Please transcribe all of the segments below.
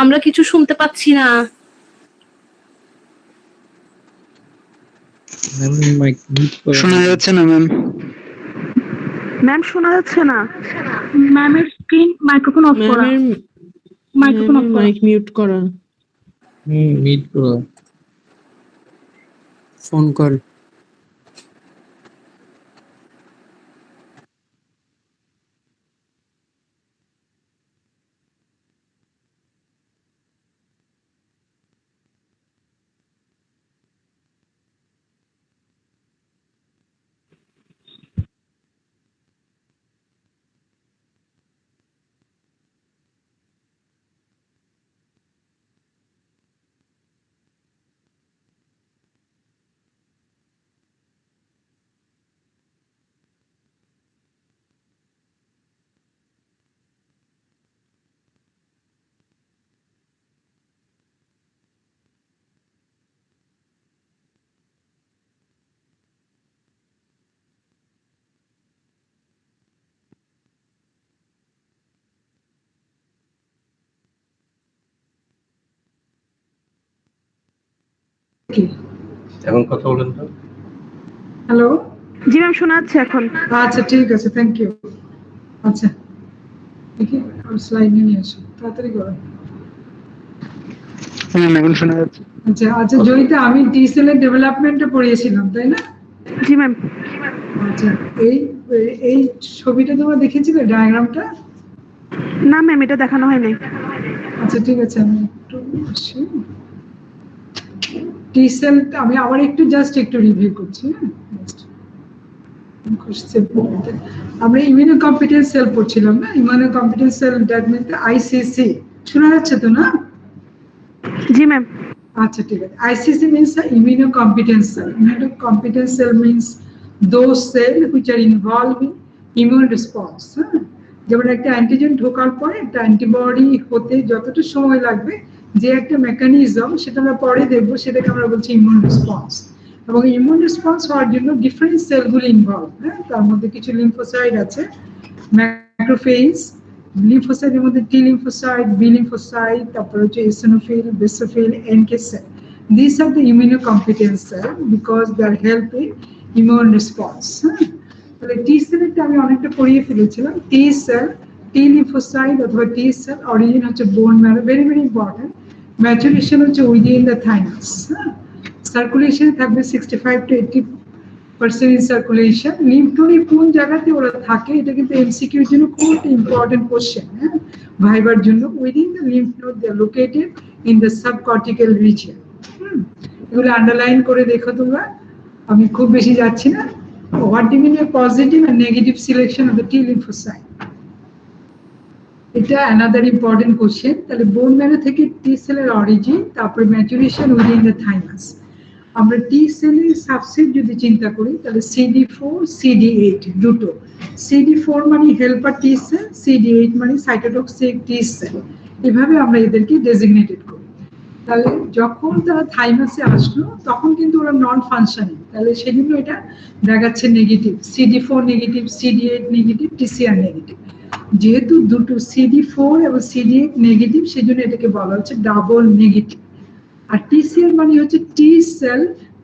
আমরা কিছু শুনতে পাচ্ছি না। শোনা যাচ্ছে না ম্যাম। ম্যাম শোনা যাচ্ছে না। ম্যামের স্ক্রিন মাইক্রোফোন অফ করা। মাইক্রোফোন অফ করা। মাইক মিউট করা। মিট করো। Phone call. এখন কথা বলেন তো। হ্যালো, জি ম্যাম শোনা যাচ্ছে এখন। আচ্ছা ঠিক আছে, থ্যাংক ইউ। আচ্ছা দেখি স্লাইড নিয়ে আসো, তাড়াতাড়ি করো। ম্যাম এখন শোনা যাচ্ছে। আচ্ছা আচ্ছা জয়িতা, আমি টি সেলের ডেভেলপমেন্টে পড়িয়েছিলাম তাই না? জি ম্যাম। আচ্ছা এই ছবিটা তোমরা দেখেছিলে, ডায়াগ্রামটা? না ম্যাম এটা দেখানো হয়নি। আচ্ছা ঠিক আছে, আমি একটু আসি। টি সেলটা আমি আবার একটু রিভিউ করছি। আমরা ইমিউনো কম্পিটেন্স সেল পড়ছিলাম না, immunocompetence cell, that means ICC. শোনা যাচ্ছে তো না? জি ম্যাম। আচ্ছা ঠিক আছে। ICC means the immunocompetence cell. Immunocompetence cell means those cells which are involved in immune response. যেমন একটা অ্যান্টিজেন ঢোকার পরে একটা অ্যান্টিবডি হতে যতটা সময় লাগবে, যে একটা মেকানিজম সেটা আমরা পরে দেখবো, সেটাকে আমরা বলছি ইমিউন রেসপন্স। এবং ইমিউন রেসপন্স হওয়ার জন্য ডিফারেন্ট সেলগুলি ইনভলভ। তার মধ্যে কিছু লিম্ফোসাইট আছে, ম্যাক্রোফেজ, লিম্ফোসাইটের মধ্যে টি লিম্ফোসাইট, বি লিম্ফোসাইট, তারপর হচ্ছে eosinophil, basophil, NK cell. This are the immunocompetent cell because they are help in immune response. তাহলে টি সেলটা আমি অনেকটা পড়িয়ে ফেলেছিলাম। টি সেল, টি লিম্ফোসাইট অথবা টি সেল অরিজিন হচ্ছে bone marrow, very very important. Maturation হচ্ছে উইদিন দ্য থাইমাস। সার্কুলেশন থাকবে 65 to 80% in circulation. লিম্ফ নোডে কোন জায়গাতে ওরা থাকে, এটা কিন্তু এমসিকিউ এর জন্য খুব ইম্পর্টেন্ট কোশ্চেন। ভাইবার জন্য within the lymph node they are located in the subcortical region. এগুলো আন্ডারলাইন করে দেখো তোমরা, আমি খুব বেশি যাচ্ছি না। What do mean by positive and negative selection of the T lymphocyte, এটা অ্যানাদার ইম্পর্টেন্ট কোশ্চেন। তাহলে বোন ম্যারো থেকে টি সেলের অরিজিন, তারপরে ম্যাচুরেশন উইদিন দ্য থাইমাস। আমরা টি সেলের সাবসেট যদি চিন্তা করি, তাহলে CD4, CD8 দুটো। CD4 মানে হেল্পার টি সেল, CD8 মানে সাইটোটক্সিক টি সেল। এভাবে আমরা এদেরকে ডেজিগনেটেড করি। তাহলে যখন তারা থাইমাসে আসলো তখন কিন্তু ওরা নন ফাংশনিং, তাহলে সেজন্য এটা দেখাচ্ছে negative. CD4 negative, CD8 negative, TCR negative. যেহেতু দুটো CD4 এবং CD8 নেগেটিভ, সেজন্য এটাকে বলা হচ্ছে ডাবল নেগেটিভ। আর TCR মানে হচ্ছে টি সেল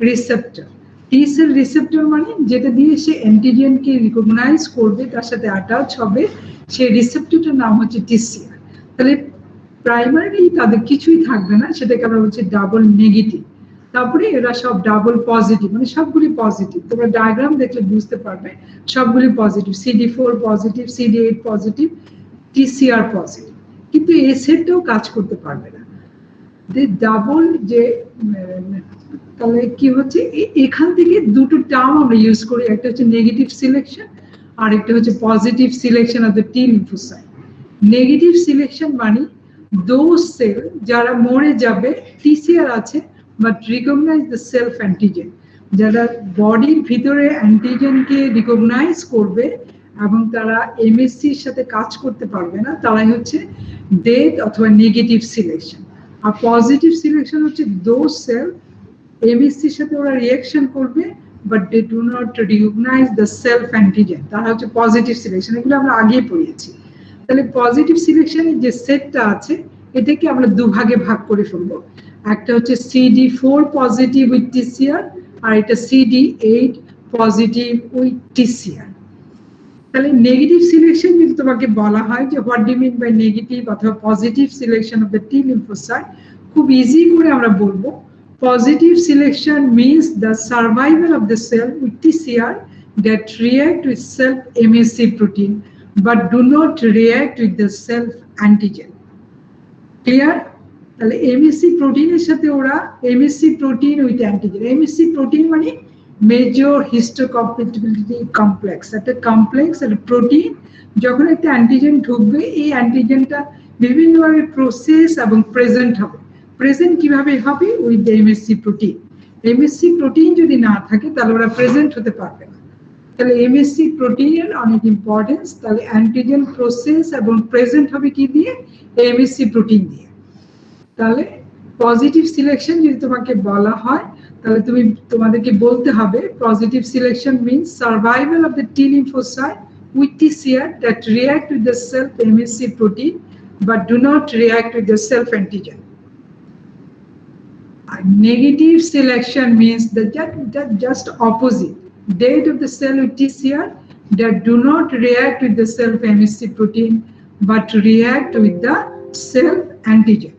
রিসেপ্টর। টি সেল রিসেপ্টর মানে যেটা দিয়ে সে অ্যান্টিজেনকে রিকগনাইজ করবে, তার সাথে অ্যাটাচ হবে, সেই রিসেপ্টরটার নাম হচ্ছে TCR। তাহলে প্রাইমারি তাদের কিছুই থাকবে না, সেটাকে আমরা বলছি ডাবল নেগেটিভ। তারপরে এরা সব ডাবল পজিটিভ, মানে সবগুলি পজিটিভ। তোমরা ডায়াগ্রাম দেখলে বুঝতে পারবে সবগুলি positive. CD4 positive, CD8 positive, TCR positive. কিন্তু এ সেটটাও কাজ করতে পারবে না। ডাবল যে তাহলে কি হচ্ছে, এখান থেকে দুটো টার্ম আমরা ইউজ করি, একটা হচ্ছে নেগেটিভ সিলেকশন আর একটা হচ্ছে positive selection of the T lymphocyte. Negative selection মানে দোজ সেল যারা মরে যাবে, TCR আছে but recognise the self antigen, যারা বডির ভিতরে অ্যান্টিজেনকে রিকগনাইজ করবে এবং তারা MSCর সাথে কাজ করতে পারবে না, তারাই হচ্ছে ডেথ অথবা নেগেটিভ সিলেকশন। আর পজিটিভ সিলেকশন হচ্ছে দোজ সেল MSCর সাথে ওরা রিঅ্যাকশন করবে but they do not recognise the self antigen, তারা হচ্ছে পজিটিভ সিলেকশন। এগুলো আমরা আগেই পড়িয়েছি। তাহলে পজিটিভ সিলেকশনের যে সেটটা আছে, এটাকে আমরা দুভাগে ভাগ করে ফেলবো। একটা হচ্ছে CD4 পজিটিভ উইথ TCR আর এটা CD8 পজিটিভ উইথ TCR। তাহলে নেগেটিভ সিলেকশন যদি তোমাকে বলা হয় যে what do mean by negative অথবা positive selection of the T lymphocyte, খুব ইজি করে আমরা বলবো positive selection means the survival of the cell with TCR that react with self MSC protein but do not react with the self antigen. Clear? তাহলে MSC প্রোটিনের সাথে ওরা MSC protein with antigen, MSC protein মানে major histocompatibility complex, একটা complex একটা protein যখন একটা antigen ঢুকবে এই অ্যান্টিজেনটা বিভিন্নভাবে প্রসেস এবং প্রেজেন্ট হবে। প্রেজেন্ট কিভাবে হবে? With the MSc protein. MSc protein যদি না থাকে তাহলে ওরা প্রেজেন্ট হতে পারবে না। তাহলে এমএসসি প্রোটিনের অনেক ইম্পর্টেন্স। তাহলে অ্যান্টিজেন প্রসেস এবং প্রেজেন্ট হবে কি দিয়ে? এমএসসি প্রোটিন দিয়ে। তাহলে পজিটিভ সিলেকশন যদি তোমাকে বলা হয় তাহলে তোমাদেরকে বলতে হবে positive selection means survival of the T lymphocyte with TCR that react with the self MSC protein but do not react with the self antigen. Negative selection means that just opposite, dead of the cell with TCR that do not react with the self MSC protein but react with the self antigen.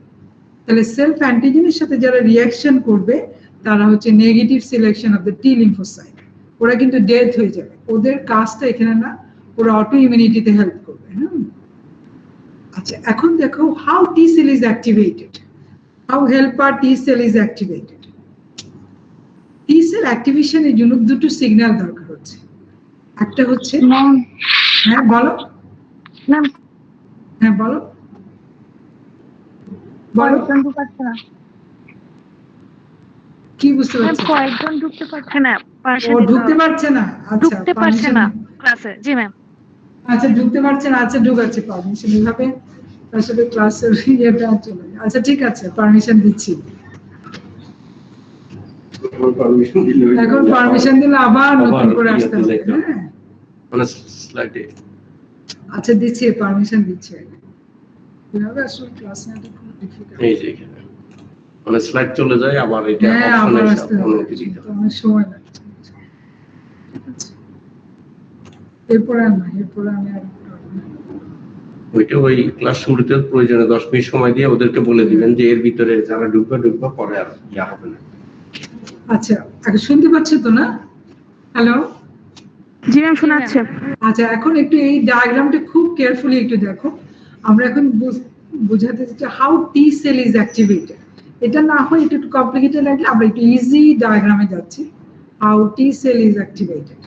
তাহলে self অ্যান্টিজেনের সাথে যারা reaction করবে তারা হচ্ছে negative selection of the T lymphocyte. ওরা কিন্তু death হয়ে যাবে, ওদের কাজটা এখানে না, ওরা অটো ইমিউনিটিতে হেল্প করবে। হ্যাঁ, আচ্ছা এখন দেখো how T cell is activated, how helper T cell is activated. T cell অ্যাক্টিভেশনের জন্য দুটো সিগন্যাল দরকার হচ্ছে। একটা হচ্ছে হ্যাঁ বলো, হ্যাঁ বলো বলো কি বুঝতে পারছো? কয়েকজন ঢুকতে পারছে না, ও ঢুকতে পারছে না, আচ্ছা ঢুকতে পারছে না ক্লাসে। জি ম্যাম। আচ্ছা ঢুকতে পারছে না, আচ্ছা ঢুকাচ্ছি পারমিশন, এইভাবে আসলে ক্লাসের ইয়েটা চলে যায়। আচ্ছা ঠিক আছে, পারমিশন দিচ্ছি। এখন পারমিশন দিলে আবার নতুন করে আসতে হবে। হ্যাঁ মানে স্লাইডে আচ্ছা দিচ্ছি, পারমিশন দিচ্ছি। এভাবে আসলে ক্লাস নেওয়াটা খুব ডিফিকাল্ট। এই যে এখানে মানে স্লাইড চলে যায়, আবার এটা হ্যাঁ আবার অপশনে আসতে হবে, অনুমতি দিতে হবে। অনেক সময় লাগছে। এরপরে আর না, এরপরে আমি আর ওইটা ওই ক্লাস শুরুতে প্রয়োজনে 10 মিনিট সময় দিয়ে ওদেরকে বলে দিবেন যে এর ভিতরে যারা ঢুকবে পরে আর ইয়া হবে না। আচ্ছা আগে শুনতে পাচ্ছো তো না? হ্যালো জি ম্যাম শোনাচ্ছে। আচ্ছা এখন একটু এই ডায়াগ্রামটা খুব কেয়ারফুলি একটু দেখো। আমরা এখন বোঝাতে চাচ্ছি how T cell is activated. এটা না হয় একটু কমপ্লিকেটেড লাগলে আমরা একটু ইজি ডায়াগ্রামে যাচ্ছি। How T cell is activated.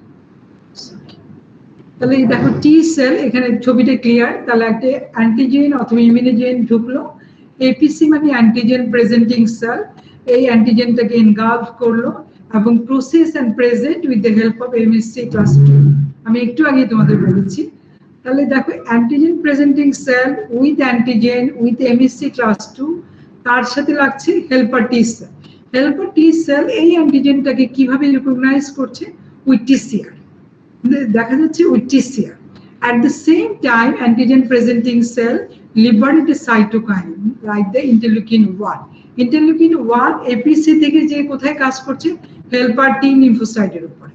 তাহলে দেখো টি সেল, এখানে ছবিটা ক্লিয়ার। তাহলে একটা অ্যান্টিজেন অথবা ইমিউনোজেন ঢুকলো, এপিসি মানে অ্যান্টিজেন প্রেজেন্টিং সেল, এই অ্যান্টিজেনটাকে এনগালভ করলো এবং process and present with the help of MHC class 2। আমি একটু আগে তোমাদের বলেছি। তাহলে দেখো antigen presenting cell with antigen with MHC class 2, তার সাথে লাগছে helper T cell. Helper T cell এই অ্যান্টিজেনটাকে কিভাবে রিকগনাইজ করছে? With TCR। দেখা যাচ্ছে with TCR। At the same time, antigen presenting cell liberate a cytokine like the interleukin 1. Interleukin 1 APC থেকে যে কোথায় কাজ করছে? হেল্পার টি লিম্ফোসাইটের উপরে।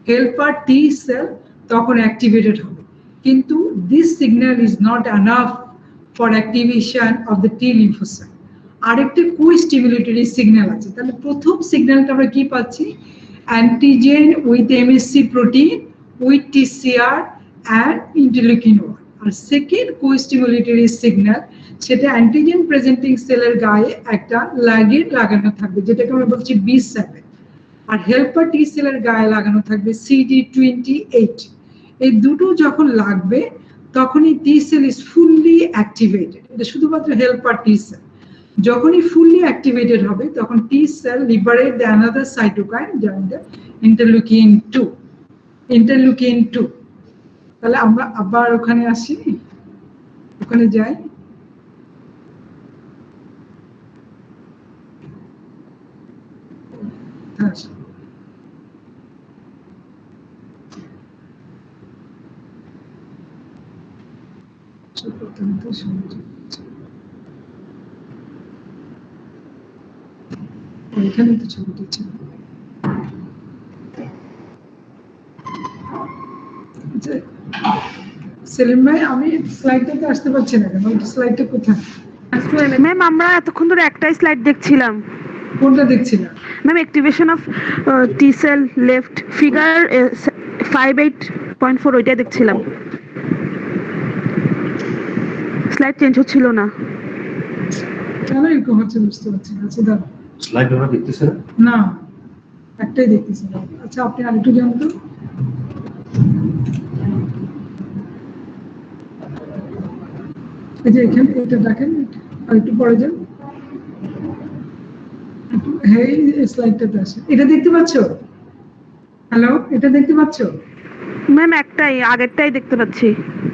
হেল্পার টি সেল তখন অ্যাক্টিভেটেড হবে, কিন্তু this signal is not enough for activation of the T lymphocyte. আরেকটা co-stimulatory signal আছে। তাহলে প্রথম সিগন্যালটা আমরা কি পাচ্ছি? Antigen with MHC protein with TCR and interleukin 1। আর সেকেন্ড co-stimulatory signal সেটা অ্যান্টিজেন প্রেজেন্টিং সেলের গায়ে একটা লাগেড লাগানো থাকবে, যেটাকে আমরা বলছি B7, আর হেল্পার টি সেলের গায়ে লাগানো থাকবে CD28। এই দুটো যখন লাগবে তখনই টি সেল ইজ ফুললি অ্যাক্টিভেটেড। এটা শুধুমাত্র হেল্পার টি সেল। যখনই ফুললি অ্যাক্টিভেটেড হবে তখন টি cell liberate the another cytokine যেমন ইন্টারলুকিন 2। ইন্টারলুকিন 2। তাহলে আমরা আবার ওখানে আসি, ওখানে যাই। এখানে তো ছবিটা ছিল। আচ্ছা, সেলিম ভাই আমি স্লাইডটাতে আসতে পারছি না কেন? স্লাইডটা কোথায়? ম্যাম আমরা এতক্ষণ ধরে একটাই স্লাইড দেখছিলাম। কোনটা দেখছিলাম? Ma'am activation of T sell left figure 58.4 ওইটাই দেখছিলাম। স্লাইড চেঞ্জ হচ্ছিল না। কেন এরকম হচ্ছে বুঝতে পারছি না। আচ্ছা দাঁড়া, স্লাইড ওরা দেখতেছে না? না একটাই দেখতেছি না। আচ্ছা আপনি আরেকটু জান তো। এই যে এখানে এটা দেখেন, আর একটু পরে যান। হ্যাঁ এই স্লাইডটাতে আসে, এটা দেখতে পাচ্ছো? হ্যালো, এটা দেখতে পাচ্ছো? ম্যাম একটাই, আগেরটাই দেখতে পাচ্ছি,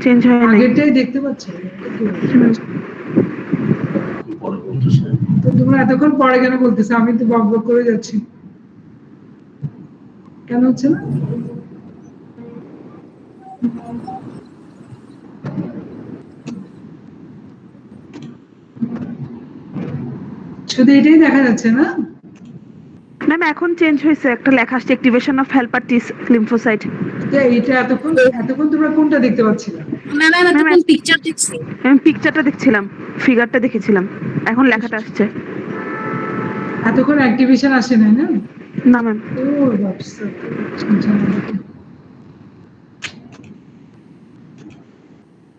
চেঞ্জ হয় নাই। আগেরটাই দেখতে পাচ্ছো? পরে বলতেছে। তো তোমরা এতক্ষণ পরে কেন বলতেছো? আমি তো বক বক করে যাচ্ছি, কেন হচ্ছে না? শুধু এটাই দেখা যাচ্ছে না? ম্যাম এখন চেঞ্জ হয়েছে, একটা লেখা আসছে activation of helper T lymphocyte. যে এইটা এতক্ষণ তোমরা কোনটা দেখতে পাচ্ছিলে? ম্যাম এতক্ষণ পিকচার দেখছি। আমি পিকচারটা দেখছিলাম, ফিগারটা দেখেছিলাম, এখন লেখাটা আসছে। এতক্ষণ অ্যাক্টিভেশন আসে নাই না? না ম্যাম। ও বাপসা,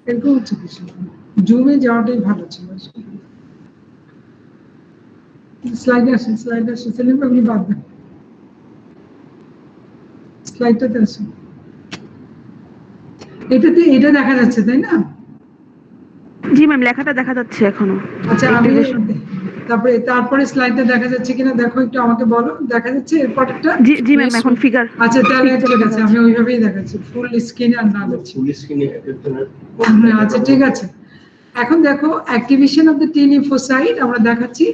এরকম হচ্ছে কিছু। জুমে যাওয়াটাই ভালো ছিল। স্লাইড আসে সেলিম আপনি বাদ দেন, স্লাইডটাতে আসে। এটাতে এটা দেখা যাচ্ছে তাই না? জি ম্যাম লেখাটা দেখা যাচ্ছে এখনো। আচ্ছা আমি তারপরে স্লাইডটা দেখা যাচ্ছে কিনা দেখো একটু, আমাকে বলো দেখা যাচ্ছে এরপরটা? জি জি ম্যাম এখন ফিগার। আচ্ছা তাহলে ঠিক আছে, আমি ওইভাবেই দেখাচ্ছি, ফুল স্ক্রিনে আর না যাচ্ছি। ফুল স্ক্রিনে একজনের আচ্ছা ঠিক আছে। এখন দেখো activation of the T lymphocyte আমরা দেখাচ্ছি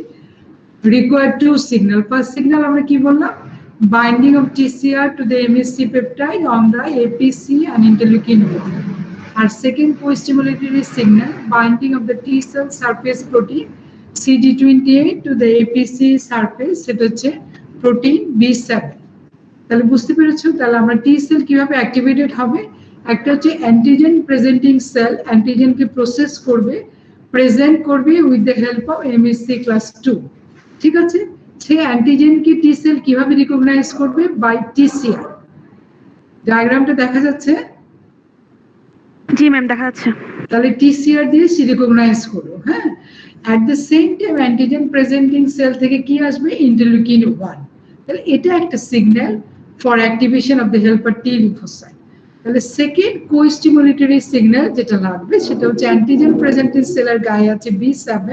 required two signal. First signal আমরা কি বললাম? Binding of TCR to the MSC peptide on the APC and interleukin 1. Our second co-stimulatory signal, binding of the T cell surface protein CD28 to the APC surface, সেটা হচ্ছে protein B7। তাহলে বুঝতে পেরেছো? তাহলে আমরা টি সেল কিভাবে activated হবে? একটা হচ্ছে অ্যান্টিজেন প্রেজেন্টিং সেল, অ্যান্টিজেনকে প্রসেস করবে, প্রেজেন্ট করবে with the help of MHC class 2। ঠিক আছে, সেই অ্যান্টিজেনকে টি সেল কিভাবে রিকগনাইজ করবে? By TCR. ডায়াগ্রামটা দেখা যাচ্ছে? জি ম্যাম দেখা যাচ্ছে। তাহলে টিসিআর দিয়ে সে রিকগনাইজ করলো। হ্যাঁ, at the same time antigen presenting cell থেকে কি আসবে? ইন্টারলিউকিন 1। তাহলে এটা একটা signal for activation of the helper T lymphocyte. তাহলে সেকেন্ড কোস্টিমুলেটরি সিগন্যাল যেটা লাগবে সেটা হচ্ছে অ্যান্টিজেন প্রেজেন্টিং সেলের গায়ে আছে B7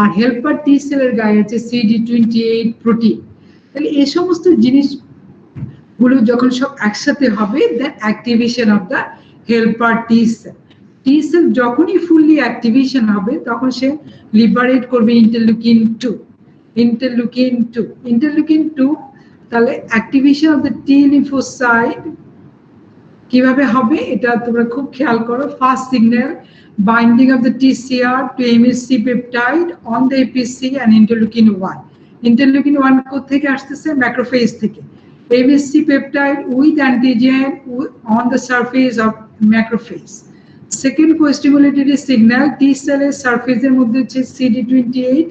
আর হেল্পার টি সেলের গায়ে আছে CD28 প্রোটিন। তাহলে এই সমস্ত জিনিসগুলো যখন সব একসাথে হবে, then activation of the helper T cell. T cell যখনই ফুললি অ্যাক্টিভেশন হবে তখন সে লিবারেট করবে ইন্টারলিউকিন 2। ইন্টারলিউকিন 2 তাহলে activation of the T lymphocyte কিভাবে হবে এটা তোমরা খুব খেয়াল করো। First signal, binding of the TCR to MSC peptide on the APC and interleukin 1. Interleukin 1 কোথেকে আসতেছে? ম্যাক্রোফেজ থেকে। MSC peptide with antigen on the surface of macrophage. Second co-stimulatory signal, T cell এর সারফেসের মধ্যে হচ্ছে CD28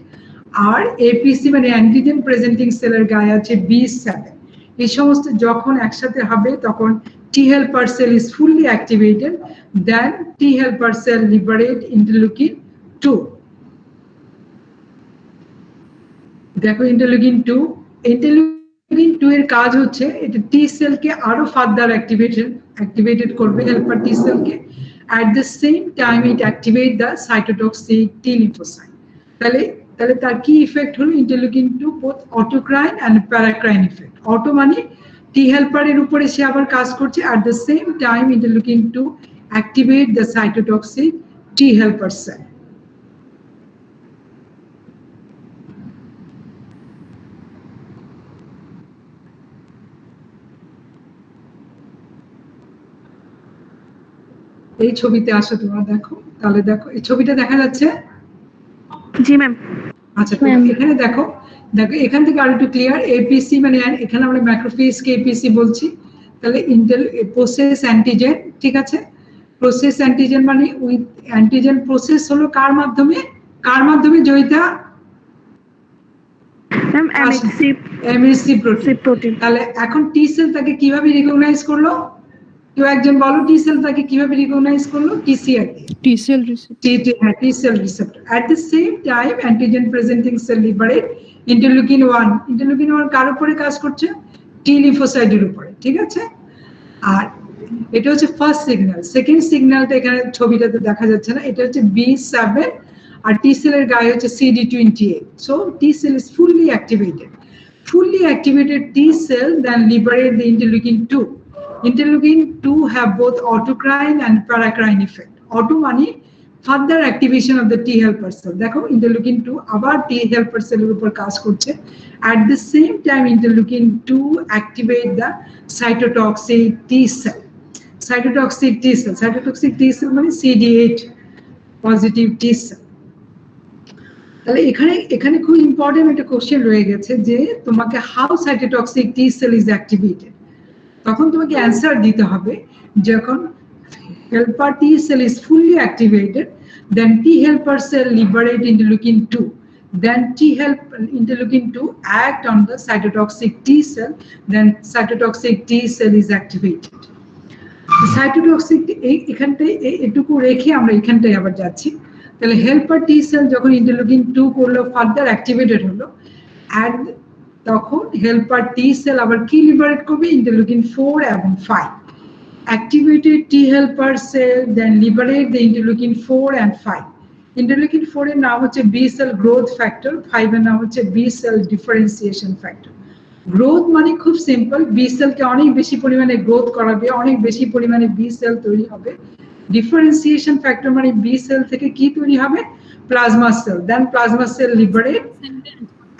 আর APC মানে antigen presenting সেলের গায়ে আছে B7। এই সমস্ত যখন একসাথে হবে তখন T helper cell is fully activated, then T helper cell liberate interleukin 2. দেখো interleukin 2 এর কাজ হচ্ছে এটা T cell কে আরো ফার্দার activated করবে helper T cell K. At the same time it activate the cytotoxic T lymphocyte. তাহলে তার কি ইফেক্ট হলো? interleukin 2 both autocrine and paracrine effect. Auto মানে টি হেল্পারের উপরে সে আবার কাজ করছে, at the same time interleukin 2 activate the cytotoxic T helper cell. এই ছবিতে আসো তোমরা দেখো, তাহলে দেখো এই ছবিটা দেখা যাচ্ছে? জি ম্যাম। আচ্ছা এখানে দেখো দেখো এখান থেকে আর একটু ক্লিয়ার, এপিসি মানে এখানে আমরা ম্যাক্রোফেজকে এপিসি বলছি, তাহলে প্রসেস অ্যান্টিজেন, ঠিক আছে? প্রসেস অ্যান্টিজেন মানে উইথ অ্যান্টিজেন প্রসেস হলো কার মাধ্যমে জয়িতা? MSc protein. তাহলে এখন টি সেল তাকে কিভাবে রিকগনাইজ করলো? কেউ একজন বলো, টি সেল তাকে কিভাবে রিকগনাইজ করলো? TCR, T cell receptor. At the same time, antigen presenting cell liberate interleukin 1. Interleukin 1 কার উপরে কাজ করছে? টি লিম্ফোসাইটের উপরে, ঠিক আছে? আর এটা হচ্ছে ফার্স্ট সিগন্যাল। সেকেন্ড সিগন্যালটা এখানে ছবিটাতে দেখা যাচ্ছে না, এটা হচ্ছে B7 আর টি সেলের গায়ে হচ্ছে CD28. So T cell is fully activated. Fully activated T cell then liberate the interleukin 2. Interleukin 2 have both autocrine and paracrine effect. Auto মানে further activation of the T helper cell. দেখো interleukin 2 আবার T helper cell এর উপর কাজ করছে। At the same time interleukin 2 activate the cytotoxic T cell. Cytotoxic T cell মানে CD8 positive T cell. তাহলে এখানে খুব ইম্পর্টেন্ট একটা কোশ্চেন রয়ে গেছে যে তোমাকে how cytotoxic T cell is activated. তখন তোমাকে অ্যান্সার দিতে হবে যখন helper T cell is fully activated, then T helper cell liberate interleukin 2. Then interleukin 2 act on the cytotoxic T cell, then cytotoxic T cell is activated. Cytotoxic এখানটায় এটুকু রেখে আমরা এখানটায় আবার যাচ্ছি। তাহলে হেল্পার টি সেল যখন ইন্টারলুকিন 2 করলো, ফার্দার অ্যাক্টিভেটেড হলো, এন্ড তখন হেল্পার টি সেল আবার কি লিবারেট করবে? ইন্টারলুকিন 4 এবং 5. Activated T helper cell then liberate the interleukin 4 and 5. Interleukin 4 এর নাম হচ্ছে B cell growth factor, 5 এর নাম হচ্ছে B cell differentiation factor. Growth মানে খুব সিম্পল, B cell কে অনেক বেশি পরিমাণে গ্রোথ করাবে, অনেক বেশি পরিমাণে B cell তৈরি হবে। ডিফারেন্সিয়েশন ফ্যাক্টর মানে B cell থেকে কি তৈরি হবে? Plasma cell, then plasma cell liberate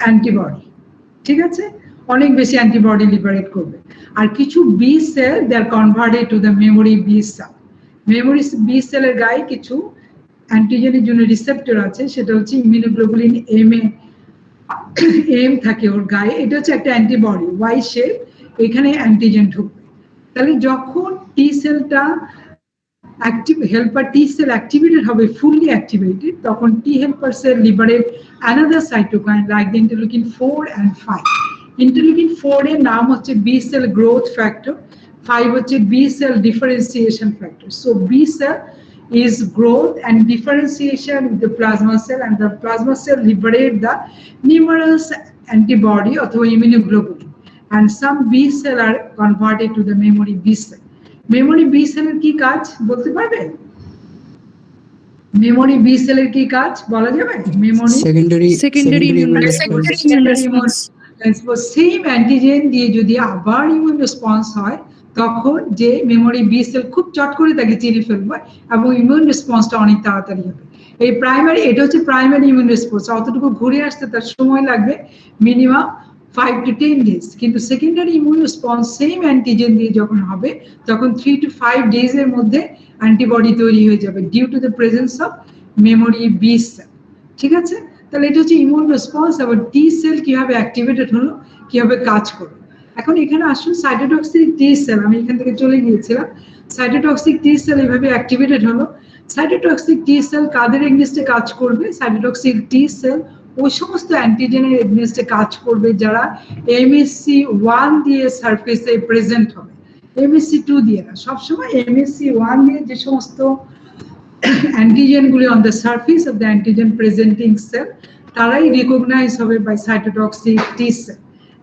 antibody, ঠিক আছে? অনেক বেশি অ্যান্টিবডি লিবারেট করবে। আর কিছু B cell they are converted to the memory B cell. Memory B সেলের গায়ে কিছু অ্যান্টিজেনের জন্য রিসেপ্টর আছে, সেটা হচ্ছে ইমিউনোগ্লোবুলিন এম থাকে ওর গায়ে, এটা হচ্ছে একটা অ্যান্টিবডি ওয়াই শেপ, এখানে অ্যান্টিজেন ঢুকবে। তাহলে যখন টি সেলটা active helper T cell activated হবে, fully activated, তখন T helper cell liberate another cytokine like the interleukin 4 and 5. Interleukin 4 এর নাম হচ্ছে B cell growth factor, 5 হচ্ছে B cell differentiation factor. So B cell is growth and differentiation with the plasma cell, and the plasma cell liberate the numerous antibody or immunoglobulin, and some B cell are converted to the memory B cell. Memory B সেলের কি কাজ বলতে পারবে? Memory B সেলের কি কাজ বলা যাবে? Memory secondary immune response. Same antigen দিয়ে যদি আবার ইমিউন রেসপন্স হয়, তখন যে মেমোরি বি সেল খুব চট করে তাকে চিনে ফেলবে এবং ইমিউন রেসপন্সটা অনেক তাড়াতাড়ি হবে। এই প্রাইমারি, এটা হচ্ছে প্রাইমারি ইমিউন রেসপন্স, অতটুকু ঘুরে আসতে তার সময় লাগবে মিনিমাম 5 to 10 days, কিন্তু secondary immune response same antigen দিয়ে যখন হবে তখন 3 to 5 days এর মধ্যে অ্যান্টিবডি তৈরি হয়ে যাবে due to the presence of memory B cell, ঠিক আছে? তাহলে এটা হচ্ছে ইমিউন রেসপন্স। আবার টি সেল কিভাবে অ্যাক্টিভেটেড হলো, কিভাবে কাজ করলো। এখন এখানে আসুন সাইটোটক্সিক টি সেল, আমি এখান থেকে চলে গিয়েছিলাম। সাইটোটক্সিক টি সেল এইভাবে অ্যাক্টিভেটেড হলো। সাইটোটক্সিক টি সেল কাদের এগেইনস্টে কাজ করবে? সাইটোটক্সিক টি সেল ওই সমস্ত অ্যান্টিজেনের এগেইনস্টে কাজ করবে যারা এমএসসি 1 দিয়ে সারফেসে প্রেজেন্ট হবে, এমএসসি 2 দিয়ে না। সবসময় এমএসসি 1 দিয়ে যে সমস্ত অ্যান্টিজেনগুলি on the surface of the antigen presenting cell, তারাই রিকগনাইজ হবে বাই সাইটোটক্সিক টি সেল,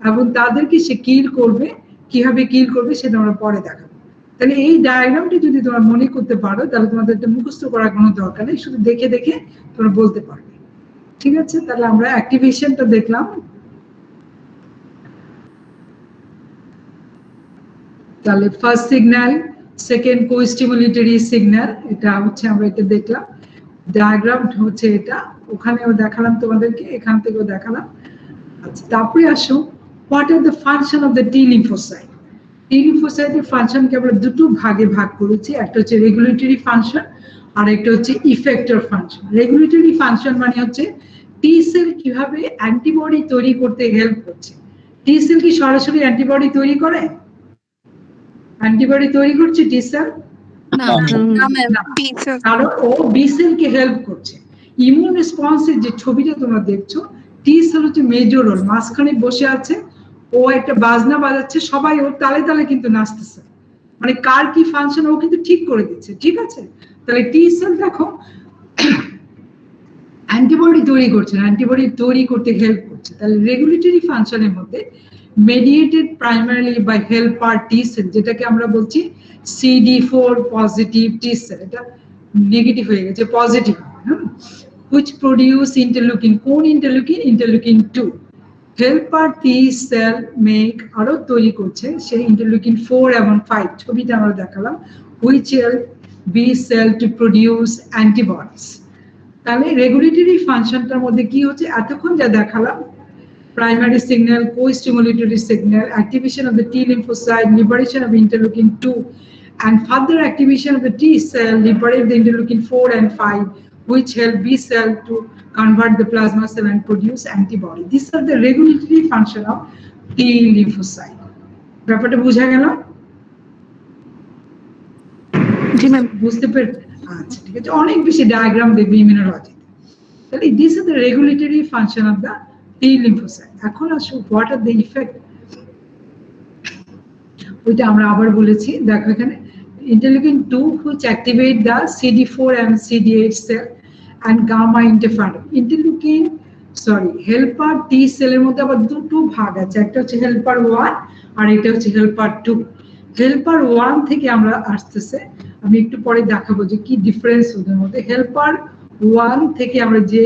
এবং তাদেরকে সে কিল করবে। কিভাবে কিল করবে সেটা আমরা পরে দেখাবো। তাহলে এই ডায়াগ্রামটি যদি তোমরা মনে করতে পারো, তাহলে তোমাদের মুখস্থ করার কোনো দরকার নেই, শুধু দেখে দেখে তোমরা বলতে পারবে, ঠিক আছে? তাহলে আমরা অ্যাক্টিভেশনটা দেখলাম। তাহলে first signal, second costimulatory signal, এটা হচ্ছে আমরা এটা দেখলাম। ডায়াগ্রাম হচ্ছে এটা, ওখানেও দেখালাম তোমাদেরকে, এখান থেকেও দেখালাম। আচ্ছা, তারপরে আসো what are the function of the T lymphocyte. T লিম্ফোসাইটের ফাংশনকে আমরা দুটো ভাগে ভাগ করেছি, একটা হচ্ছে রেগুলেটরি ফাংশন আর একটা হচ্ছে ইফেক্টর ফাংশন। রেগুলেটরি ফাংশন মানে হচ্ছে টি সেল কিভাবে অ্যান্টিবডি তৈরি করতে হেল্প করছে। টি সেল কি সরাসরি অ্যান্টিবডি তৈরি করে? অ্যান্টিবডি তৈরি করছে টি সেল? কারণ ও বি সেলকে হেল্প করছে। ইমিউন রেসপন্সের যে ছবিটা তোমরা দেখছো, টি সেল হচ্ছে মেজর রোল, মাঝখানে বসে আছে, ও একটা বাজনা বাজাচ্ছে, সবাই ওর তালে তালে কিন্তু নাচতেছে, মানে কার কি ফাংশন ও কিন্তু ঠিক করে দিচ্ছে, ঠিক আছে? তাহলে টি সেল দেখো অ্যান্টিবডি তৈরি করছে, অ্যান্টিবডি তৈরি করতে হেল্প করছে। তাহলে রেগুলেটরি ফাংশনের মধ্যে mediated primarily by helper T cell, যেটাকে আমরা বলছি CD4 পজিটিভ টি সেল, এটা নেগেটিভ হয়ে গেছে, পজিটিভ, which produce interleukin, কোন interleukin? Interleukin 2। Helper T cell make আরো তৈরি করছে সেই ইন্টারলিউকিন 4 এবং 5, ছবিটা আমরা দেখালাম, which help B cell to produce antibodies। তাহলে রেগুলেটরি ফাংশনটার মধ্যে কি হচ্ছে এতক্ষণ যা দেখালাম, primary signal, co-stimulatory signal, activation of the T lymphocyte, liberation of interleukin 2, and further activation of the T cell, liberate the interleukin 4 and 5, which help B cell to convert the plasma cell and produce antibody. These are the regulatory function of T lymphocyte. ব্যাপারটা বোঝা গেল? জি ma'am. বুঝতে পেরে? আচ্ছা, ঠিক আছে। অনেক বেশি ডায়াগ্রাম দেখবে ইমিউনোলজি। তাহলে this are the regulatory function of the T lymphocyte. এখন আসো হোয়াট আর দ্য ইফেক্ট, ওইটা আমরা আবার বলেছি। দেখো এখানে interleukin 2 which activate the CD4 and CD8 cell and gamma interferon। Helper T সেলের মধ্যে আবার দুটো ভাগ আছে, একটা হচ্ছে হেল্পার 1 আর এটা হচ্ছে হেল্পার 2। হেল্পার 1 থেকে আমরা আসতেছে, আমি একটু পরে দেখাবো যে কি ডিফারেন্স ওদের মধ্যে। হেল্পার 1 থেকে আমরা যে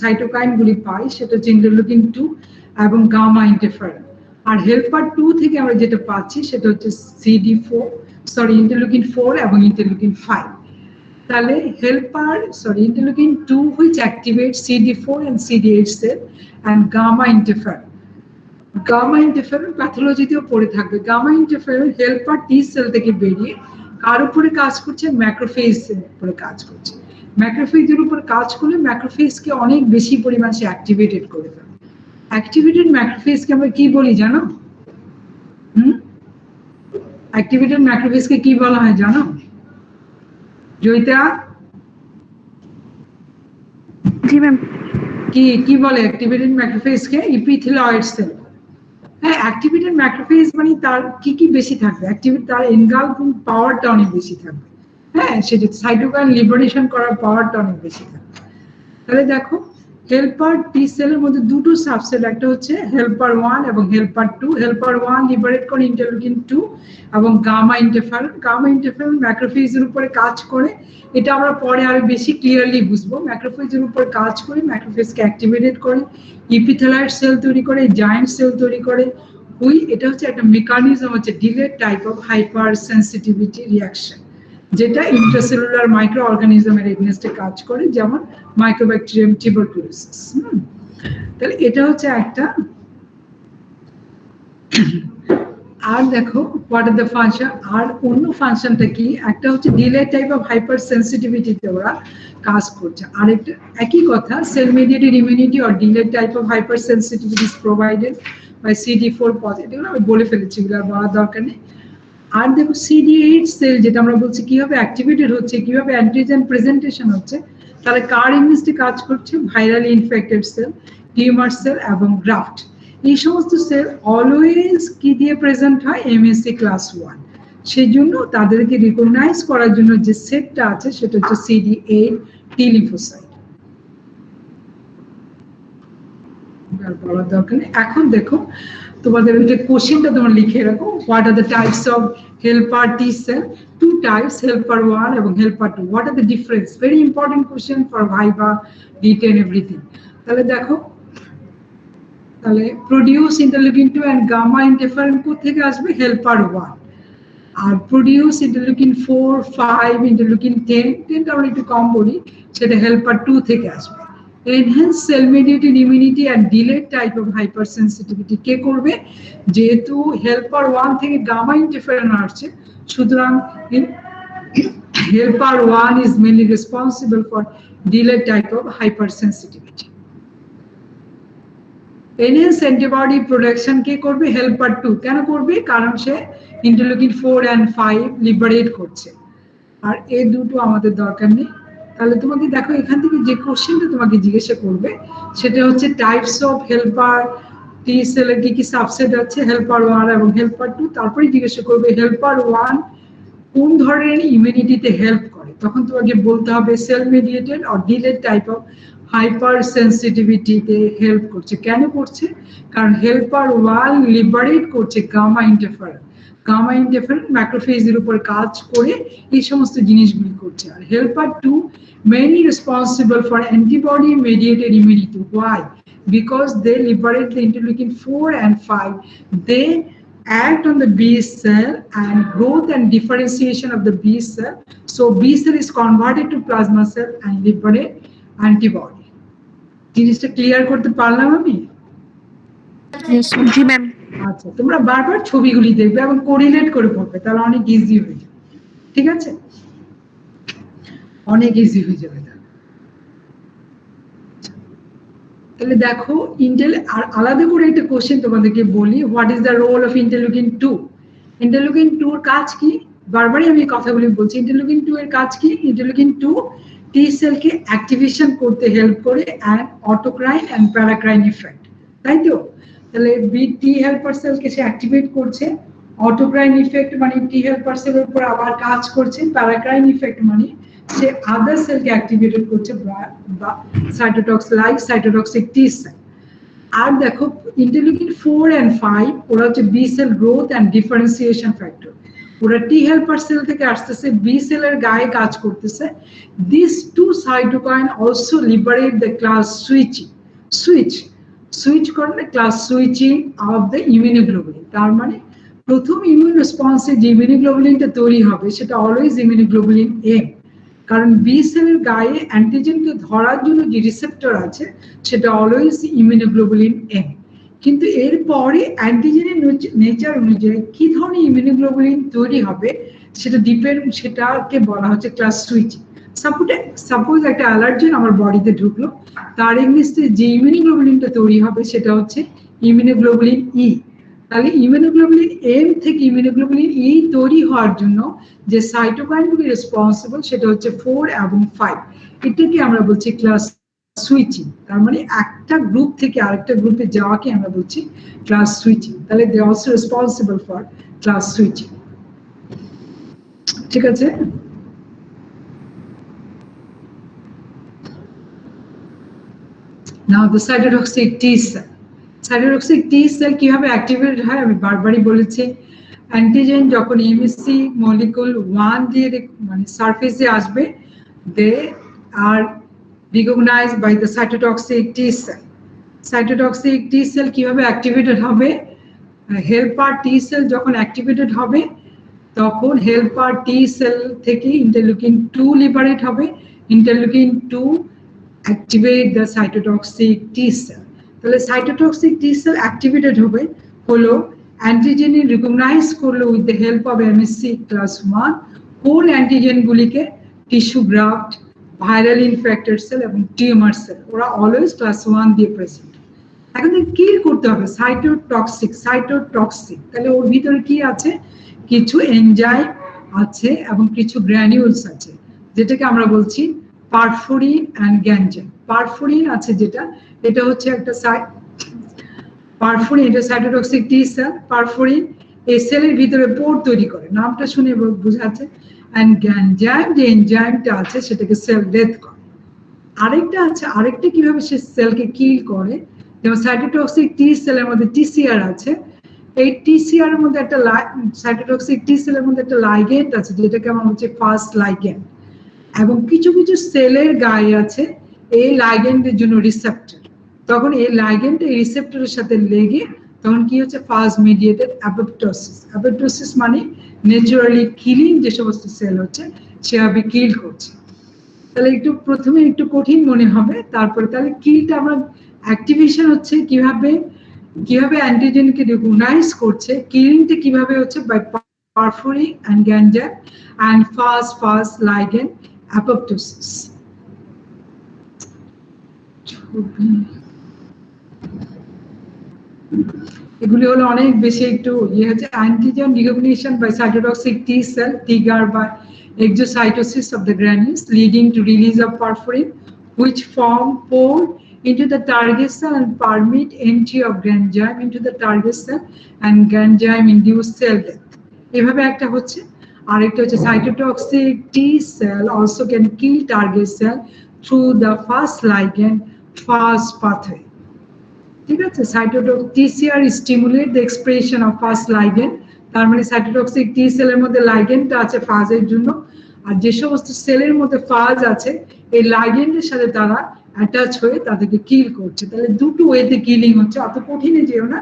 সাইটোকাইন গুলি পাই সেটা হচ্ছে ইন্টারলিউকিন 2 এবং গামা ইন্টারফেরন। আর হেল্পার 2 থেকে আমরা যেটা পাচ্ছি সেটা হচ্ছে ইন্টারলিউকিন 4 এবং ইন্টারলিউকিন 5। তাহলে interleukin 2 which activates CD4 and CD8 cell and gamma interferon। Gamma interferon প্যাথোলজিতেও পড়ে থাকবে। Gamma interferon helper T cell থেকে বেরিয়ে কার উপরে কাজ করছে? ম্যাক্রোফেজের উপরে কাজ করছে। ম্যাক্রোফেজের উপর কাজ করলে ম্যাক্রোফেজকে অনেক বেশি পরিমাণ সে অ্যাক্টিভেটেড করে ফেলে। অ্যাক্টিভেটেড ম্যাক্রোফেজকে আমরা কি বলি জানো? অ্যাক্টিভেটেড ম্যাক্রোফেজকে কি বলা হয় জানো জয়িতা? জি ম্যাম। কি বলে অ্যাক্টিভেটেড ম্যাক্রোফেজকে? ইপিথেলয়েড সেল। হ্যাঁ, অ্যাক্টিভেটেড ম্যাক্রোফেজ মানে তার কি বেশি থাকবে? তার এনগালফিং পাওয়ারটা অনেক বেশি থাকবে। হ্যাঁ, সেটা সাইটোকাইন লিবারেশন করার পাওয়ারটা অনেক বেশি থাকবে। তাহলে দেখো হেল্পার টি সেলের মধ্যে দুটো সাবসেট, একটা হচ্ছে হেল্পার 1 এবং হেল্পার 2। হেল্পার 1 লিবারেট করে ইন্টারলিউকিন 2 এবং গামা ইন্টারফেরন। গামা ইন্টারফেরন ম্যাক্রোফেজের উপরে কাজ করে, এটা আমরা পরে আরো বেশি ক্লিয়ারলি বুঝবো। ম্যাক্রোফেজের উপর কাজ করে ম্যাক্রোফেজকে অ্যাক্টিভেটেড করে, ইপিথেলয়েড সেল তৈরি করে, জায়ান্ট সেল তৈরি করে। এটা হচ্ছে একটা মেকানিজম, হচ্ছে delayed type of hyper sensitivity reaction, যেটা ইন্ট্রাসেলুলার মাইক্রো অর্গানিজমের এগেইনস্টে কাজ করে, যেমন মাইক্রোব্যাকটেরিয়াম টিউবারকুলোসিস। তাহলে এটা হচ্ছে একটা। আর দেখো হোয়াট আর দ্য ফাংশন, আর অন্য ফাংশনটা কি? একটা হচ্ছে ডিলে টাইপ অফ হাইপার সেন্সিটিভিটিতে ওরা কাজ করছে, আর একটা একই কথা, cell mediated immunity or delay type of hypersensitivity is provided by CD4 positive. আমি বলে ফেলেছি, এগুলো বলার দরকার নেই। আর দেখো CD8 সেল যেটা আমরা বলছি কিভাবে অ্যাক্টিভেটেড হচ্ছে, কিভাবে অ্যান্টিজেন প্রেজেন্টেশন হচ্ছে, তাহলে কার ইনভেস্টে কাজ করছে? ভাইরালি ইনফেক্টেড সেল, টিউমার সেল এবং গ্রাফট। এই সমস্ত সেল অলওয়েজ কি দিয়ে প্রেজেন্ট হয়? MSC class 1। সেই জন্য তাদেরকে রিকগনাইজ করার জন্য যে সেটটা আছে সেটা হচ্ছে CD8 টি লিম্ফোসাইট। বলার দরকার নেই। এখন দেখো তোমাদের যে কোশ্চেনটা তোমরা লিখে রাখো, what are the types of helper T sell? 2 types, helper 1 এবং helper 2. What are the difference? Very important question for viva, D10, everything. তাহলে দেখো, তাহলে produce interleukin 2 and gamma interferon থেকে আসবে? হেল্পার 1। আর প্রোডিউস ইন্টারলিউকিন 4, 5, ইন্টারলিউকিন 10 আমরা একটু কম বলি, সেটা হেল্পার 2 থেকে আসবে। Enhance cell mediated immunity and delayed type of hypersensitivity কে করবে? যেহেতু হেল্পার 1 থেকে গামা ইন্টারফেরন আসছে, সুতরাং helper 1 is mainly responsible for delayed type of hypersensitivity. Enhance antibody production কে করবে? হেল্পার 2 কেন করবে? কারণ সে ইন্টারলিউকিন 4 and 5 লিবারেট করছে, আর এই দুটো আমাদের দরকার নেই। তাহলে তোমাকে দেখো এখান থেকে যে কোশ্চেনটা তোমাকে জিজ্ঞাসা করবে সেটা হচ্ছে টাইপস অফ হেল্পার টি সেলের কি কি সাবসেট আছে, হেল্পার 1 এবং হেল্পার 2। তারপরে জিজ্ঞাসা করবে হেল্পার 1 কোন ধরনের ইমিউনিটিতে হেল্প করে, তখন তোমাকে বলতে হবে cell mediated or delayed type of হাইপার সেন্সিটিভিটিতে হেল্প করছে। কেন করছে? কারণ হেল্পার 1 লিবারেট করছে গামা ইন্টারফারেন্স, গামা ইন্টারফারেন্স ম্যাক্রোফেজের উপর কাজ করে এই সমস্ত জিনিসগুলি করছে। আর helper 2 mainly responsible for antibody mediated immunity. Why? Because they liberate the interleukin 4 and 5. They act on the B cell and growth and differentiation of the B cell. So B cell is converted to plasma cell and liberate antibody. জিনিসটা clear করতে পারলাম আমি? জি ma'am. আচ্ছা, তোমরা বারবার ছবিগুলি দেখবে এবং কোরিলেট করে পড়বে, তাহলে অনেক ইজি হয়ে যাবে। ঠিক আছে, অনেক ইজি হয়ে যাবে। তাহলে দেখো ইন্টেল আর আলাদা করে একটা কোশ্চেন তোমাদেরকে বলি, what is the role of interleukin 2? Interleukin 2 এর কাজ কি? বারবারই আমি কথাগুলি বলছি। ইন্টারলিউকিন 2 এর কাজ কি? ইন্টারলিউকিন 2 টি সেলকে অ্যাক্টিভেশন করতে হেল্প করে অ্যান্ড অটোক্রাইন অ্যান্ড প্যারাক্রাইন ইফেক্ট, তাই তো? তাহলে বি টি হেল্পার সেলকে সে অ্যাক্টিভেট করছে, অটোক্রাইন ইফেক্ট মানে টি হেল্পার সেলের উপর আবার কাজ করছে, প্যারাক্রাইন ইফেক্ট মানে সে আদার সেলকে অ্যাক্টিভেটেড করছে বা সাইটোটক্সিক টি সেল। আর দেখো ইন্টারলিউকিন 4 and 5 ওরা হচ্ছে B cell growth and differentiation factor. ওরা টি হেল্পার সেল থেকে আসতেছে, বি সেলের গায়ে কাজ করতেছে। This two cytokine also liberate the class switch করলে class switching of the immunoglobulin. তার মানে প্রথম ইমিউন রেসপন্সে যে ইমিউনোগ্লোবুলিনটা তৈরি হবে সেটা অলওয়েজ ইমিউনোগ্লোবুলিন এম, কারণ বি সেলের গায়ে অ্যান্টিজেনকে ধরার জন্য যে রিসেপ্টর আছে সেটা অলওয়েজ ইমিউনোগ্লোবুলিন এম। কিন্তু এরপরে অ্যান্টিজেনের নেচার অনুযায়ী কি ধরনের ইমিউনোগ্লোবুলিন তৈরি হবে সেটা সেটাকে বলা হচ্ছে ক্লাস সুইচিং। সাপোজ একটা অ্যালার্জেন আমার বডিতে ঢুকলো, তার এগেইনস্টে যে ইমিউনোগ্লোবুলিনটা তৈরি হবে সেটা হচ্ছে ইমিউনোগ্লোবুলিন ই। তাহলে ইমিউনোগ্লোবুলিন এম থেকে ইমিউনোগ্লোবুলিন ই তৈরি হওয়ার জন্য যে সাইটোকাইনগুলি রেসপন্সিবল সেটা হচ্ছে 4 এবং 5। এটাকে আমরা বলছি ক্লাস সুইচিং। তার মানে একটা গ্রুপ থেকে আরেকটা গ্রুপে যাওয়াকে আমরা বলছি ক্লাস সুইচিং। তাহলে they also responsible for class switching. ঠিক আছে, now the cytotoxic T cell. Cytotoxic T cell কিভাবে অ্যাক্টিভেট হয় আমি বারবারই বলেছি। অ্যান্টিজেন যখন এমএসসি মলিকুল 1 দিয়ে মানে সারফেসে আসবে, they are recognized by the cytotoxic T cell. Cytotoxic T cell কিভাবে অ্যাক্টিভেটেড হবে? হেল্পার টি সেল যখন অ্যাক্টিভেটেড হবে তখন হেল্পার টি সেল থেকে ইন্টারলিউকিন 2 লিবারেট হবে। Interleukin 2 activate the cytotoxic T cell. তাহলে সাইটোটক্সিক টি সেল অ্যাক্টিভেটেড হবে হলো অ্যান্টিজেন রিকগনাইজ করলো with the help of MHC class 1 কোন অ্যান্টিজেন গুলিকে? Tissue graft, viral infected cell এবং টিউমার সেল। ওরা অলওয়েজ ক্লাস 1 দিয়ে প্রেজেন্ট। এখন কি করতে হবে? সাইটোটক্সিক। তাহলে ওর ভিতরে কি আছে? কিছু এনজাইম আছে এবং কিছু গ্র্যানিউলস আছে, যেটাকে আমরা বলছি পারফোরিন অ্যান্ড গ্যাঞ্জেন। পারফোরিন আছে যেটা, এটা হচ্ছে একটা পারফোরিন, এটা সাইটোটক্সিক টি সেল। পারফোরিন এই সেলের ভিতরে পোর তৈরি করে, নামটা শুনে বোঝাচ্ছে। অ্যান্ড গ্যাঞ্জাইম যে এনজাইমটা আছে সেটাকে সেল ডেথ করে। আরেকটা আছে, আরেকটা কিভাবে সে সেলকে কিল করে, যেমন সাইটোটক্সিক টি সেলের মধ্যে টিসিআর আছে। এই টিসিআর এর মধ্যে একটা সাইটোটক্সিক টি সেলের মধ্যে একটা লাইগেন্ড আছে যেটাকে আমরা হচ্ছে ফার্স্ট লাইগেন্ড, এবং কিছু কিছু সেলের গায়ে আছে এই লাইগেন্ডের জন্য রিসেপ্টর। তখন এই লাইগেন্ড এই রিসেপ্টরের সাথে লেগে তখন কি হচ্ছে? Fast mediated apoptosis. অ্যাপোপ্টোসিস মানে ন্যাচারালি কিলিং যে সমস্ত সেল হচ্ছে সেভাবে কিল করছে। তাহলে একটু প্রথমে একটু কঠিন মনে হবে, তারপরে তাহলে কিলটা আমরা অ্যাক্টিভেশন হচ্ছে কিভাবে অ্যান্টিজেনকে রিকগনাইজ করছে, কিলিংটা কিভাবে হচ্ছে? By perforin and granzyme and fast ligand apoptosis. এগুলি হলো অনেক বেশি একটু ইয়ে হচ্ছে antigen recognition by cytotoxic T cell trigger by exocytosis of the granules leading to release of perforin which form pore into the target cell and permit entry of granzyme into the target cell and granzyme induced cell death. এভাবে একটা হচ্ছে আরেকটা হচ্ছে cytotoxic T cell also can kill target cell through the fast ligand fast pathway. ঠিক আছে, cytotoxic TCR stimulate the expression of fast ligand, তার মানে cytotoxic T সেলের মধ্যে লাইগেন্ডটা আছে ফাজের জন্য, আর যে সমস্ত সেলের মধ্যে ফাজ আছে এই লাইগেন্ডের সাথে তারা অ্যাটাচ হয়ে তাদেরকে কিল করছে। তাহলে দুটো ওয়েতে কিলিং হচ্ছে, অত কঠিনে যেও না।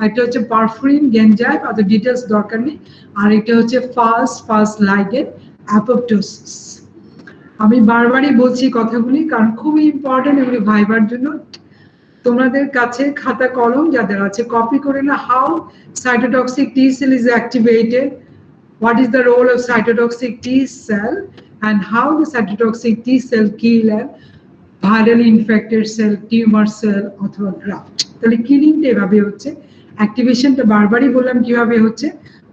একটা হচ্ছে পারফরিন গ্যানজাইম, অত ডিটেলস দরকার নেই, আর একটা হচ্ছে ফাস্ট লাইগেন্ড অ্যাপোপ্টোসিস। আমি বারবারই বলছি কথাগুলি কারণ খুবই ইম্পর্টেন্ট এগুলি ভাইবার জন্য। তোমাদের কাছে খাতা কলম যাদের আছে কপি করে না, how cytotoxic T cell is activated, what is the role of cytotoxic T cell and how the cytotoxic T cell kill and virally infected cell, tumor cell অথবা graft। তাহলে কিলিংটা এভাবে হচ্ছে, অ্যাক্টিভেশনটা বারবারই বললাম কিভাবে হচ্ছে,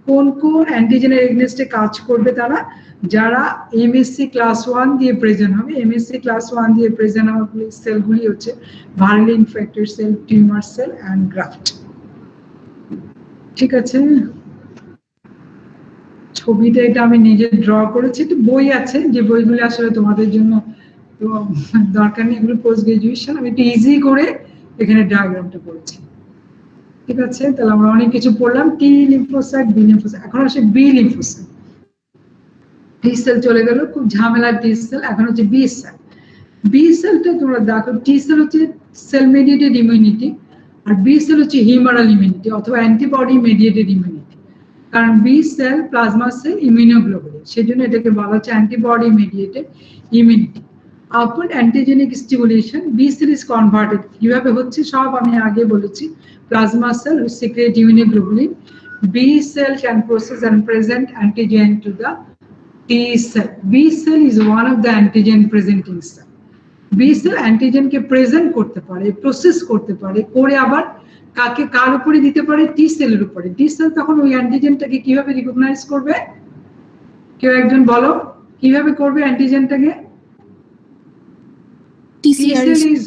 কোন কোন অ্যান্টিজেনের এগেইনস্টে কাজ করবে তারা, যারা এমএসসি ক্লাস 1 দিয়ে প্রেজেন্ট হবে। এমএসসি ক্লাস 1 দিয়ে প্রেজেন্ট হওয়া সেলগুলি হচ্ছে virally infected cell, tumour cell and graft. ঠিক আছে, ছবিটা এটা আমি নিজে ড্র করেছি, একটু বই আছে যে বইগুলো আসলে তোমাদের জন্য তো দরকার নেই, এগুলো পোস্ট গ্রাজুয়েশন, আমি একটু ইজি করে এখানে ডায়াগ্রামটা করেছি। ঠিক আছে, তাহলে আমরা অনেক কিছু পড়লাম, টি লিম্ফোসাইট, বি লিম্ফোসাইট, এখন আসে বি লিম্ফোসাইট। টি সেল চলে গেল, খুব ঝামেলার টি সেল, এখন হচ্ছে বি সেল। বি সেলটা তোমরা দেখো, টি সেল হচ্ছে সেল মেডিয়েটেড ইমিউনিটি, আর বি সেল হচ্ছে হিউমারাল ইমিউনিটি অথবা অ্যান্টিবডি মেডিয়েটেড ইমিউনিটি। কারণ B cell plasma cell immunoglobulin, সেজন্য এটাকে বলা হচ্ছে antibody mediated immunity. Upon antigenic stimulation B cell is converted, কিভাবে হচ্ছে সব আমি আগে বলেছি। Plasma cell secrete immunoglobulin, B cell can process and present antigen to the T cell. B cell is one of the antigen presenting cell. B cell antigen K present করতে পারে, process করতে পারে, করে আবার কাকে কার উপরে দিতে পারে, টি সেলের উপরে। টি সেল তখন ওই অ্যান্টিজেনটাকে কিভাবে রিকগনাইজ করবে, কেউ একজন বলো কিভাবে করবে অ্যান্টিজেনটাকে? TCR is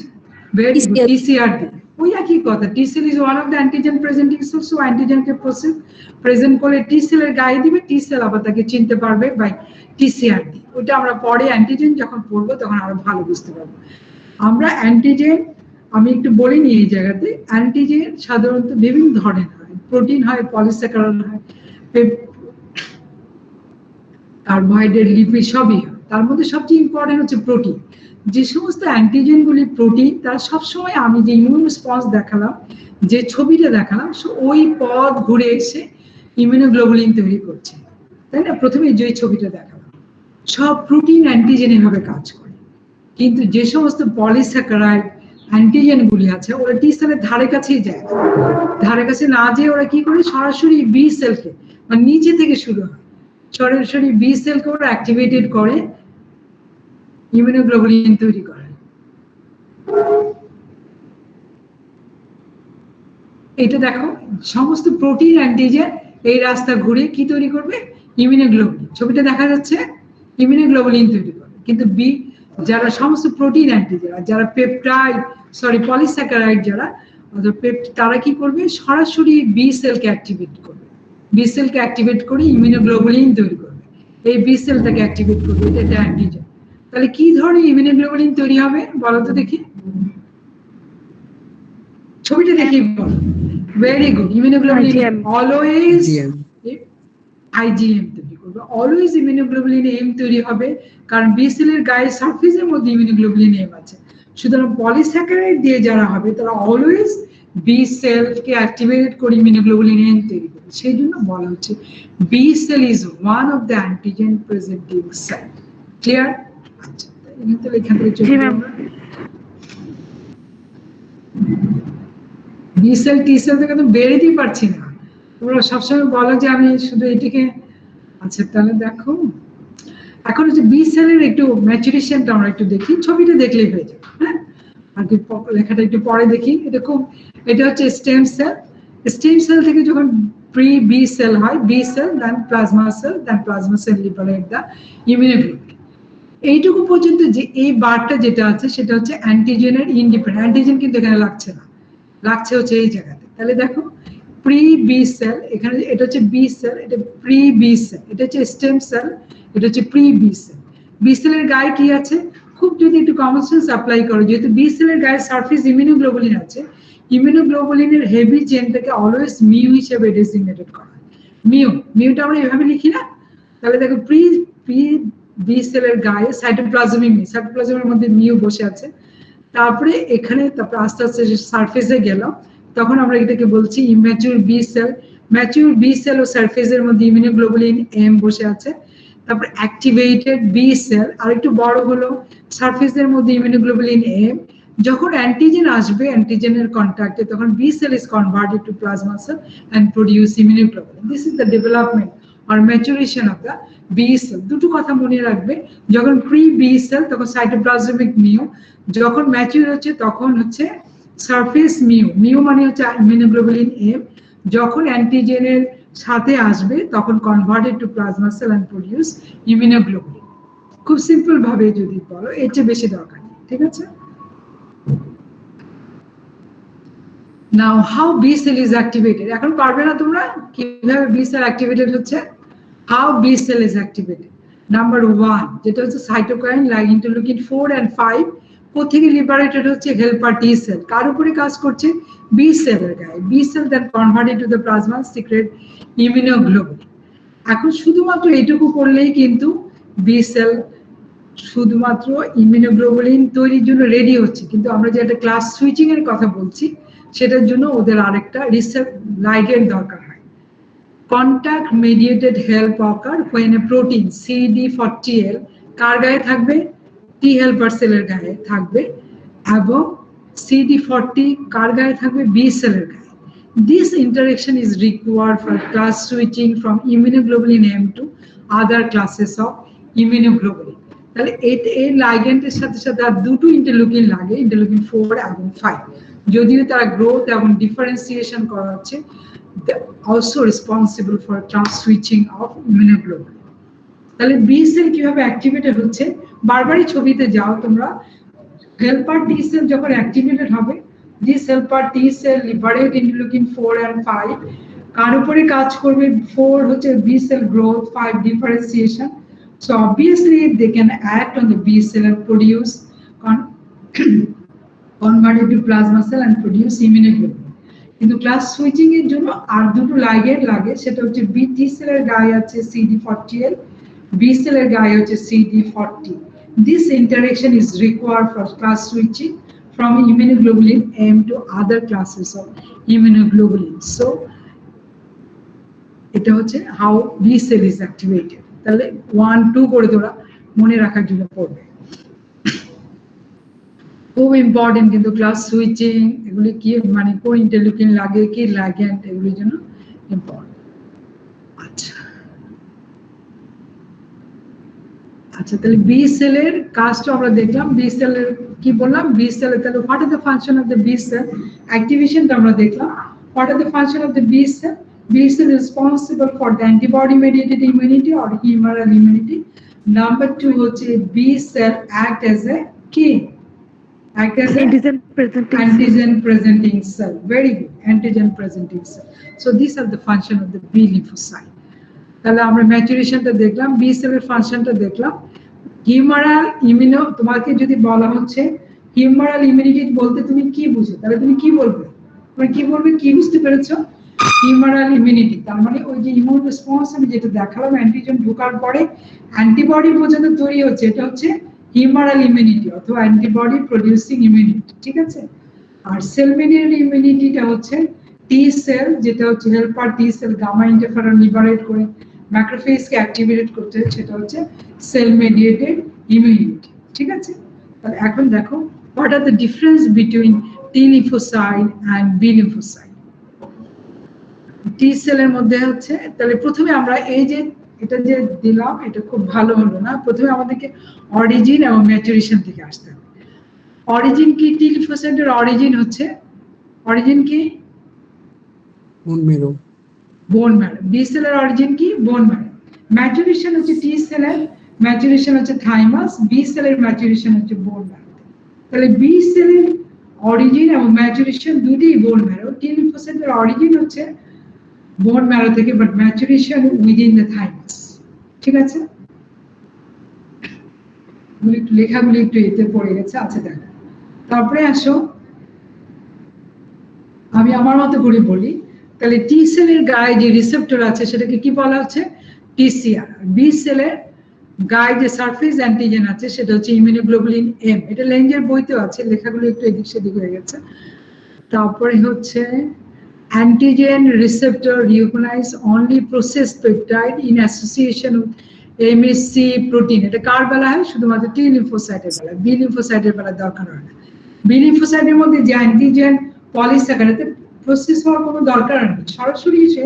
very good, TCR দিয়ে ওই একই কথা। T cell is one of the antigen presenting cell, so অ্যান্টিজেনকে প্রেজেন্ট করে টি সেলের গায়ে দিবে, টি সেল আবার তাকে চিনতে পারবে বাই টিসিআর দিয়ে। ওটা আমরা পরে অ্যান্টিজেন যখন পড়বো তখন আরো ভালো বুঝতে পারবো। আমরা অ্যান্টিজেন আমি একটু বলিনি এই জায়গাতে, অ্যান্টিজেন সাধারণত বিভিন্ন ধরনের হয়, প্রোটিন হয়, পলিস্যাকারাইড হয়, কার্বোহাইড্রেট, লিপিড সবই হয়। তার মধ্যে সবচেয়ে ইম্পর্টেন্ট হচ্ছে প্রোটিন। যে সমস্ত অ্যান্টিজেন গুলি প্রোটিন, তারা সবসময় আমি যে ইমিউন রেসপন্স দেখালাম, যে ছবিটা দেখালাম, ওই পথ ঘুরে এসে ইমিউনোগ্লোবুলিন তৈরি করছে, তাই না? প্রথমে যে ছবিটা দেখালাম, সব প্রোটিন অ্যান্টিজেন এভাবে কাজ করে। কিন্তু যে সমস্ত পলিস্যাকারাইড অ্যান্টিজেন গুলি আছে ওরা টি সেলের ধারে কাছেই যায়, ধারে কাছে না যেয়ে ওরা কি করে, সরাসরি বি সেলকে, মানে নিচে থেকে শুরু হয়, সরাসরি বি সেলকে ওরা অ্যাক্টিভেটেড করে, ইমিউনোগ্লোবুলিন তৈরি করে। এটা দেখো, সমস্ত প্রোটিন অ্যান্টিজেন এই রাস্তা ঘুরে কি তৈরি করবে, ইমিউনোগ্লোবুলিন। ছবিটা দেখা যাচ্ছে, ইমিউনোগ্লোবুলিন তৈরি করে। কিন্তু বি যারা সমস্ত প্রোটিন অ্যান্টিজেন, আর যারা পেপটাইড পলিস্যাকারাইড যারা, তারা কি করবে, সরাসরি বি সেলকে অ্যাক্টিভেট করবে, বি সেলকে অ্যাক্টিভেট করে ইমিউনোগ্লোবুলিন তৈরি করবে, এই বি সেলটাকে অ্যাক্টিভেট করবে, এটা অ্যান্টিজেন। তাহলে কি ধরনের ইমিউনোগ্লোবুলিন তৈরি হবে বলো তো দেখি, ছবিটা দেখি বলো। Very good, immunoglobulin always IgM তৈরি করবে, অলওয়েজ ইমিউনোগ্লোবুলিন এম তৈরি হবে, কারণ বি সেলের গায়ে সারফেসের মধ্যে ইমিউনোগ্লোবুলিন এম আছে। সুতরাং পলিস্যাকারাইড দিয়ে যারা হবে তারা অলওয়েজ বি সেলকে অ্যাক্টিভেট করে ইমিউনোগ্লোবুলিন এম তৈরি করবে। সেই জন্য বলা হচ্ছে B cell is one of the antigen presenting cell. Clear? আচ্ছা, এখান থেকে চলে বি সেল টি সেল থেকে তো বেরোতেই পারছি না, তোমরা সবসময় বলো যে আমি শুধু এটিকে। আচ্ছা, তাহলে দেখো এখন হচ্ছে বি সেলের একটু ম্যাচুরেশনটা আমরা একটু দেখি, ছবিটা দেখলেই হয়ে যাবে। হ্যাঁ, আর কি লেখাটা একটু পরে দেখি। এটা হচ্ছে স্টেম সেল, স্টেম সেল থেকে যখন প্রি বি সেল হয়, B cell then plasma cell liberate the immunoglobulin. এইটুকু পর্যন্ত যে এই বারটা যেটা আছে সেটা হচ্ছে অ্যান্টিজেনের ইন্ডিপেন্ডেন্ট, অ্যান্টিজেন কিন্তু এখানে লাগছে না, লাগছে হচ্ছে এই জায়গাতে। তাহলে দেখো প্রি বি সেল, এখানে এটা হচ্ছে বি সেল, এটা প্রি বি সেল, এটা হচ্ছে স্টেম সেল, এটা হচ্ছে প্রি বি সেল। বি সেলের গায়ে কি আছে, খুব যদি একটু কমন সেন্স অ্যাপ্লাই করো, যেহেতু বি সেলের গায়ে সারফেস ইমিউনোগ্লোবুলিন আছে, ইমিউনোগ্লোবুলিনের হেভি চেনটাকে অলওয়েজ মিউ হিসেবে ডেজিগনেটেড করা হয়। মিউটা আমরা এভাবে লিখি না। তাহলে দেখো প্রি বি সেলের গায়ে সাইটোপ্লাজমের মধ্যে মিউ বসে আছে। তারপরে এখানে তারপরে আস্তে আস্তে সারফেসে গেল, তখন আমরা এটাকে বলছি immature B cell. Mature B cell ও সারফেসের মধ্যে ইমিউনোগ্লোবুলিন এম বসে আছে। তারপর অ্যাক্টিভেটেড বি সেল আরেকটু বড় হলো, সারফেসের মধ্যে ইমিউনোগ্লোবুলিন এম। যখন অ্যান্টিজেন আসবে, অ্যান্টিজেনের কন্ট্যাক্টে, তখন B cell is converted to plasma cell and produce immunoglobulin. This is the development or maturation of the B cell. দুটো কথা মনে রাখবে, যখন প্রি বি সেল তখন সাইটোপ্লাজমিক মিউ, যখন ম্যাচিউর হচ্ছে তখন হচ্ছে সারফেস মিউ মানে হচ্ছে ইমিউনোগ্লোবুলিন এম। যখন অ্যান্টিজেনের সাথে আসবে তখন converted to plasma cell and produce immunoglobulin. খুব সিম্পল ভাবে যদি বলো, এর চেয়ে বেশি দরকার নেই, ঠিক আছে? Now how B cell is activated, এখন পারবে না তোমরা কিভাবে B cell activated হচ্ছে? How B cell is activated? Number 1 যেটা হচ্ছে সাইটোকাইন, ইন্টারলিউকিন 4 and 5 কোথেকে লিবারেটেড হচ্ছে? Helper T sell. কার উপরে কাজ করছে? বি সেলের গায়ে। B cell then converted to the plasma secrete immunoglobulin. এখন শুধুমাত্র এইটুকু করলেই কিন্তু বি সেল শুধুমাত্র ইমিউনোগ্লোবুলিন তৈরির জন্য রেডি হচ্ছে, কিন্তু আমরা যে একটা ক্লাস সুইচিং এর কথা বলছি সেটার জন্য ওদের আরেকটা লাইগেন্ড দরকার হয়। Contact mediated help ochre when a protein CD40L কার গায়ে থাকবে? টি হেল্পার সেলের গায়ে থাকবে, এবং CD40 কার গায়ে থাকবে? বি সেলের গায়ে। This interaction is required for class switching from immunoglobulin M to other classes of immunoglobulin. তাহলে এই লাইগেন্ডের সাথে সাথে আর দুটো ইন্টারলিউকিন লাগে, ইন্টারলিউকিন 4 এবং 5, যদিও তারা গ্রোথ এবং ডিফারেন্সিয়েশন করাচ্ছে, also responsible for trans switching of immunoglobulin. তাহলে বি সেল কিভাবে অ্যাক্টিভেটেড হচ্ছে? বারবারই ছবিতে যাও তোমরা। হেল্পার টি সেল যখন অ্যাক্টিভেটেড হবে, this helper T cell liberate interleukin 4 and 5। কার উপরে কাজ করবে? 4 হচ্ছে B cell growth, 5 differentiation. So obviously they can act on the B cell and produce converted to plasma cell and produce immunoglobulin. কিন্তু class switching এর জন্য আর দুটো লাইগেন্ড লাগে, সেটা হচ্ছে বি টি সেলের গায়ে আছে CD40L, বি সেলের গায়ে হচ্ছে CD40। This interaction is required for class switching from immunoglobulin M to other classes of immunoglobulin. So এটা হচ্ছে how B cell is activated. তাহলে 1 2 করে তোরা মনে রাখার জন্য পড়বে, খুব ইম্পর্টেন্ট। কিন্তু ক্লাস সুইচিং এগুলি কি মানে কোন ইন্টারলিউকিন লাগে, কি লাগেন্ট, এগুলির জন্য ইম্পর্টেন্ট। আচ্ছা তাহলে বি সেলের কাজটা আমরা দেখলাম। বি সেলের কি বললাম? বি সেলের তাহলে what are the function of the B cell? অ্যাক্টিভেশনটা আমরা দেখলাম। What are the function of the B cell? B cell is responsible for the antibody mediated immunity or humoral immunity. Number 2 হচ্ছে B cell act as a key, act as an antigen presenting cell. Very good, antigen presenting cell. So these are the function of the B lymphocyte. তাহলে আমরা ম্যাচুরেশনটা দেখলাম, B সেলের ফাংশনটা দেখলাম। Humeral immuno, তোমাকে যদি বলা হচ্ছে হিউমারাল ইমিউনিটি বলতে তুমি কি বুঝো, তাহলে তুমি কি বলবে? তুমি কি বলবে? কি বুঝতে পেরেছো? হিউমারাল ইমিউনিটি তার মানে ওই যে ইমিউন রেসপন্স আমি যেটা দেখালাম, অ্যান্টিজেন ঢোকার পরে অ্যান্টিবডি পর্যন্ত তৈরি হচ্ছে, এটা হচ্ছে হিউমারাল ইমিউনিটি অথবা অ্যান্টিবডি প্রোডিউসিং ইমিউনিটি, ঠিক আছে? আর সেল মেডিয়েটেড ইমিউনিটিটা হচ্ছে টি সেল, যেটা হচ্ছে helper T cell gamma interferon liberate করে ম্যাক্রোফেজকে অ্যাক্টিভেট করতে, সেটা হচ্ছে সেল মেডিয়েটেড ইমিউনিটি, ঠিক আছে? তাহলে এখন দেখো what are the difference between T lymphocyte and B lymphocyte. T সেলের মধ্যে হচ্ছে, তাহলে প্রথমে আমরা এই যে এটা যে দিলাম এটা খুব ভালো হলো না, প্রথমে আমাদেরকে অরিজিন এবং ম্যাচুরেশন থেকে আসতে হবে। অরিজিন কি? টি লিম্ফোসাইটের অরিজিন হচ্ছে, অরিজিন কি? বোন মেরো বোন ম্যারো। বি সেলের অরিজিন কি? Bone marrow. ম্যাচুরেশন হচ্ছে টি সেলের, ম্যাচুরেশন হচ্ছে থাইমাস, বি সেলের ম্যাচুরেশন হচ্ছে বোন ম্যারো। তাহলে বি সেলের অরিজিন এবং ম্যাচুরেশন দুটোই বোন ম্যারো। টি লিম্ফোসাইটের অরিজিন হচ্ছে বোন ম্যারো থেকে, but maturation within the thymus. ঠিক আছে, লেখাগুলি একটু এতে পড়ে গেছে। আচ্ছা দেখো, তারপরে আসো আমি আমার মতো করে বলি। তাহলে টি সেলের গায়ে যে রিসেপ্টর আছে সেটাকে কি বলা হচ্ছে? টিসিআর। বি সেলের গায়ে যে সারফেস অ্যান্টিজেন আছে সেটা হচ্ছে ইমিউনোগ্লোবুলিন এম। এটা লেঞ্জের বইতেও আছে, লেখাগুলো একটু এদিক সেদিক হয়ে গেছে। তারপরে হচ্ছে antigen receptor recognise only processed peptide in association with MHC protein. এটা কার বেলা হয়? শুধুমাত্র টি লিম্ফোসাইটের বেলা, বি লিম্ফোসাইটের বেলা দরকার হয় না। বি লিম্ফোসাইটের মধ্যে যে অ্যান্টিজেন পলিস্যাকারাইড প্রসেস হওয়ার কোনো দরকার নেই, সরাসরি এসে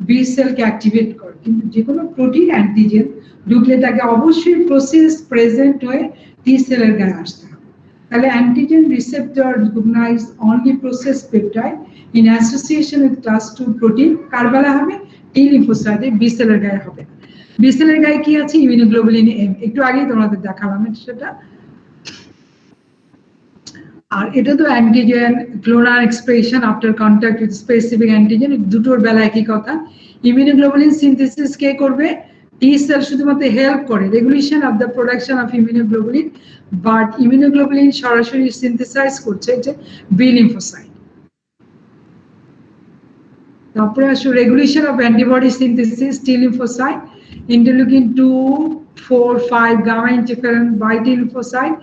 বি সেলকে অ্যাক্টিভেট করে। কিন্তু যে কোনো প্রোটিন অ্যান্টিজেন ঢুকলে তাকে অবশ্যই প্রসেস প্রেজেন্ট হয়ে টি সেলের গায়ে আসতে হবে। তাহলে antigen receptor recognise only process peptide in association with class 2 protein কার বেলা হবে? টি লিম্ফোসাইটে, বি সেলের গায়ে হবে। বি সেলের গায়ে কি আছে? ইমিউনোগ্লোবুলিন এম, একটু আগেই তোমাদের দেখালাম সেটা। আর এটা তো antigen clonal expression after contact with specific antigen, দুটোর বেলা একই কথা। ইমিউনোগ্লোবুলিন সিনথেসিস কে করবে? টি সেল শুধুমাত্র হেল্প করে regulation of the production of immunoglobulin, but immunoglobulin সরাসরি সিনথেসাইজ করছে যে বি লিম্ফোসাইট। তারপরে আসো regulation of antibody synthesis T lymphocyte, interleukin 2, 4, 5 gamma interferon by T lymphocyte,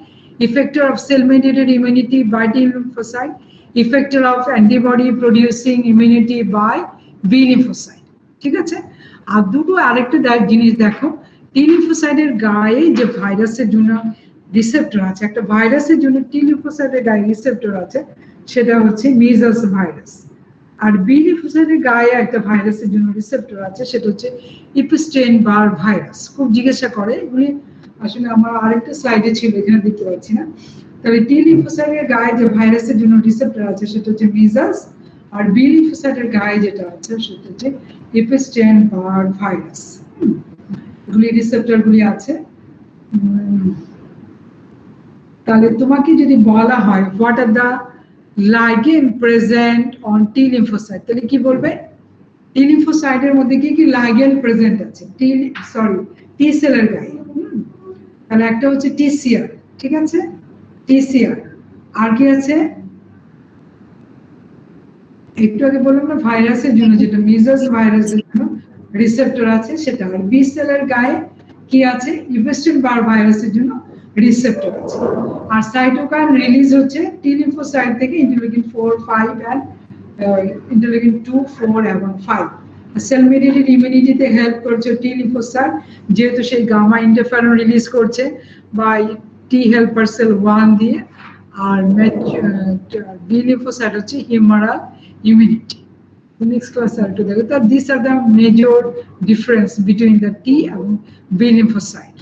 effector of cell mediated immunity by T lymphocyte, effector of antibody producing immunity by B lymphocyte। ঠিক আছে, আর দুটো আরেকটা জিনিস দেখো, টি লিম্ফোসাইটের গায়ে যে ভাইরাসের জন্য রিসেপ্টর আছে, একটা ভাইরাসের জন্য টি লিম্ফোসাইটের গায়ে রিসেপ্টর আছে, সেটা হচ্ছে মিজলস ভাইরাস। আর বি লিম্ফোসাইটের গায়ে একটা ভাইরাসের জন্য রিসেপ্টর আছে, সেটা হচ্ছে ইপস্টেইন বার ভাইরাস। খুব জিজ্ঞাসা করে এগুলি, আসলে আমার আরেকটা স্লাইডে ছিল, এখানে দেখতে পাচ্ছি না। তাহলে টি লিম্ফোসাইটের গায়ে যে ভাইরাসের জন্য রিসেপ্টর আছে সেটা হচ্ছে মিজলস, আর বি লিম্ফোসাইটের গায়ে যেটা আছে সেটা হচ্ছে ইপস্টেইন বার ভাইরাস। এগুলি রিসেপ্টর গুলি আছে। তাহলে তোমাকে যদি বলা হয় what are the ligand present on T lymphocyte, তাহলে কি বলবে? টি লিম্ফোসাইটের মধ্যে কি কি ligand প্রেজেন্ট আছে? টি সেলের গায়ে। তাহলে একটা হচ্ছে টিসিআর, ঠিক আছে, টিসিআর। আর কি আছে? একটু আগে বললাম না ভাইরাসের জন্য, যেটা মিজলস ভাইরাসের জন্য রিসেপ্টর আছে সেটা। আর বি সেলের গায়ে কি আছে? ইপস্টেইন বার ভাইরাসের জন্য রিসেপ্টর আছে। আর সাইটোকাইন রিলিজ হচ্ছে টি লিম্ফোসাইট থেকে ইন্টারলিউকিন 4, 5 এন্ড ইন্টারলিউকিন 2, 4 এবং 5। সেল মেডিয়েটেড ইমিউনিটিতে হেল্প করছে টি লিম্ফোসাইট, যেহেতু সেই গামা ইন্টারফেরন রিলিজ করছে বাই টি হেল্পার সেল 1 দিয়ে। আর বি লিম্ফোসাইট হচ্ছে হিউমারাল ইমিউনিটি। নেক্সট ক্লাস আর একটু দেখো। তো this are the major difference between the T এবং বি লিম্ফোসাইট।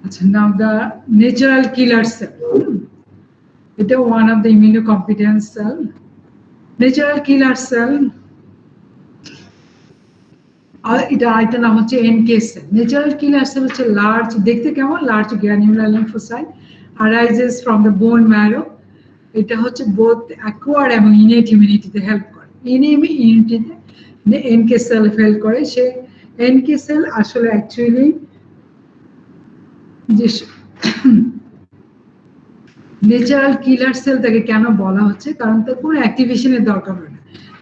আচ্ছা, now the natural killer cell. এটা one of the immunocompetent cell. Natural killer cell, আর এটা নাম হচ্ছে NK cell. Natural killer cell হচ্ছে লার্জ, দেখতে কেমন? Large granular lymphocyte, arises from the bone marrow। এটা হচ্ছে বোথ অ্যাকোয়ার্ড এবং ইনেট ইমিউনিটিতে হেল্প করে। ইমিউনিটিতে এনকে সেল হেল্প করে। সে এনকে সেল আসলে অ্যাকচুয়ালি যে ন্যাচারাল কিলার সেল তাকে কেন বলা হচ্ছে? কারণ তার কোনো অ্যাক্টিভেশনের দরকার হয় না।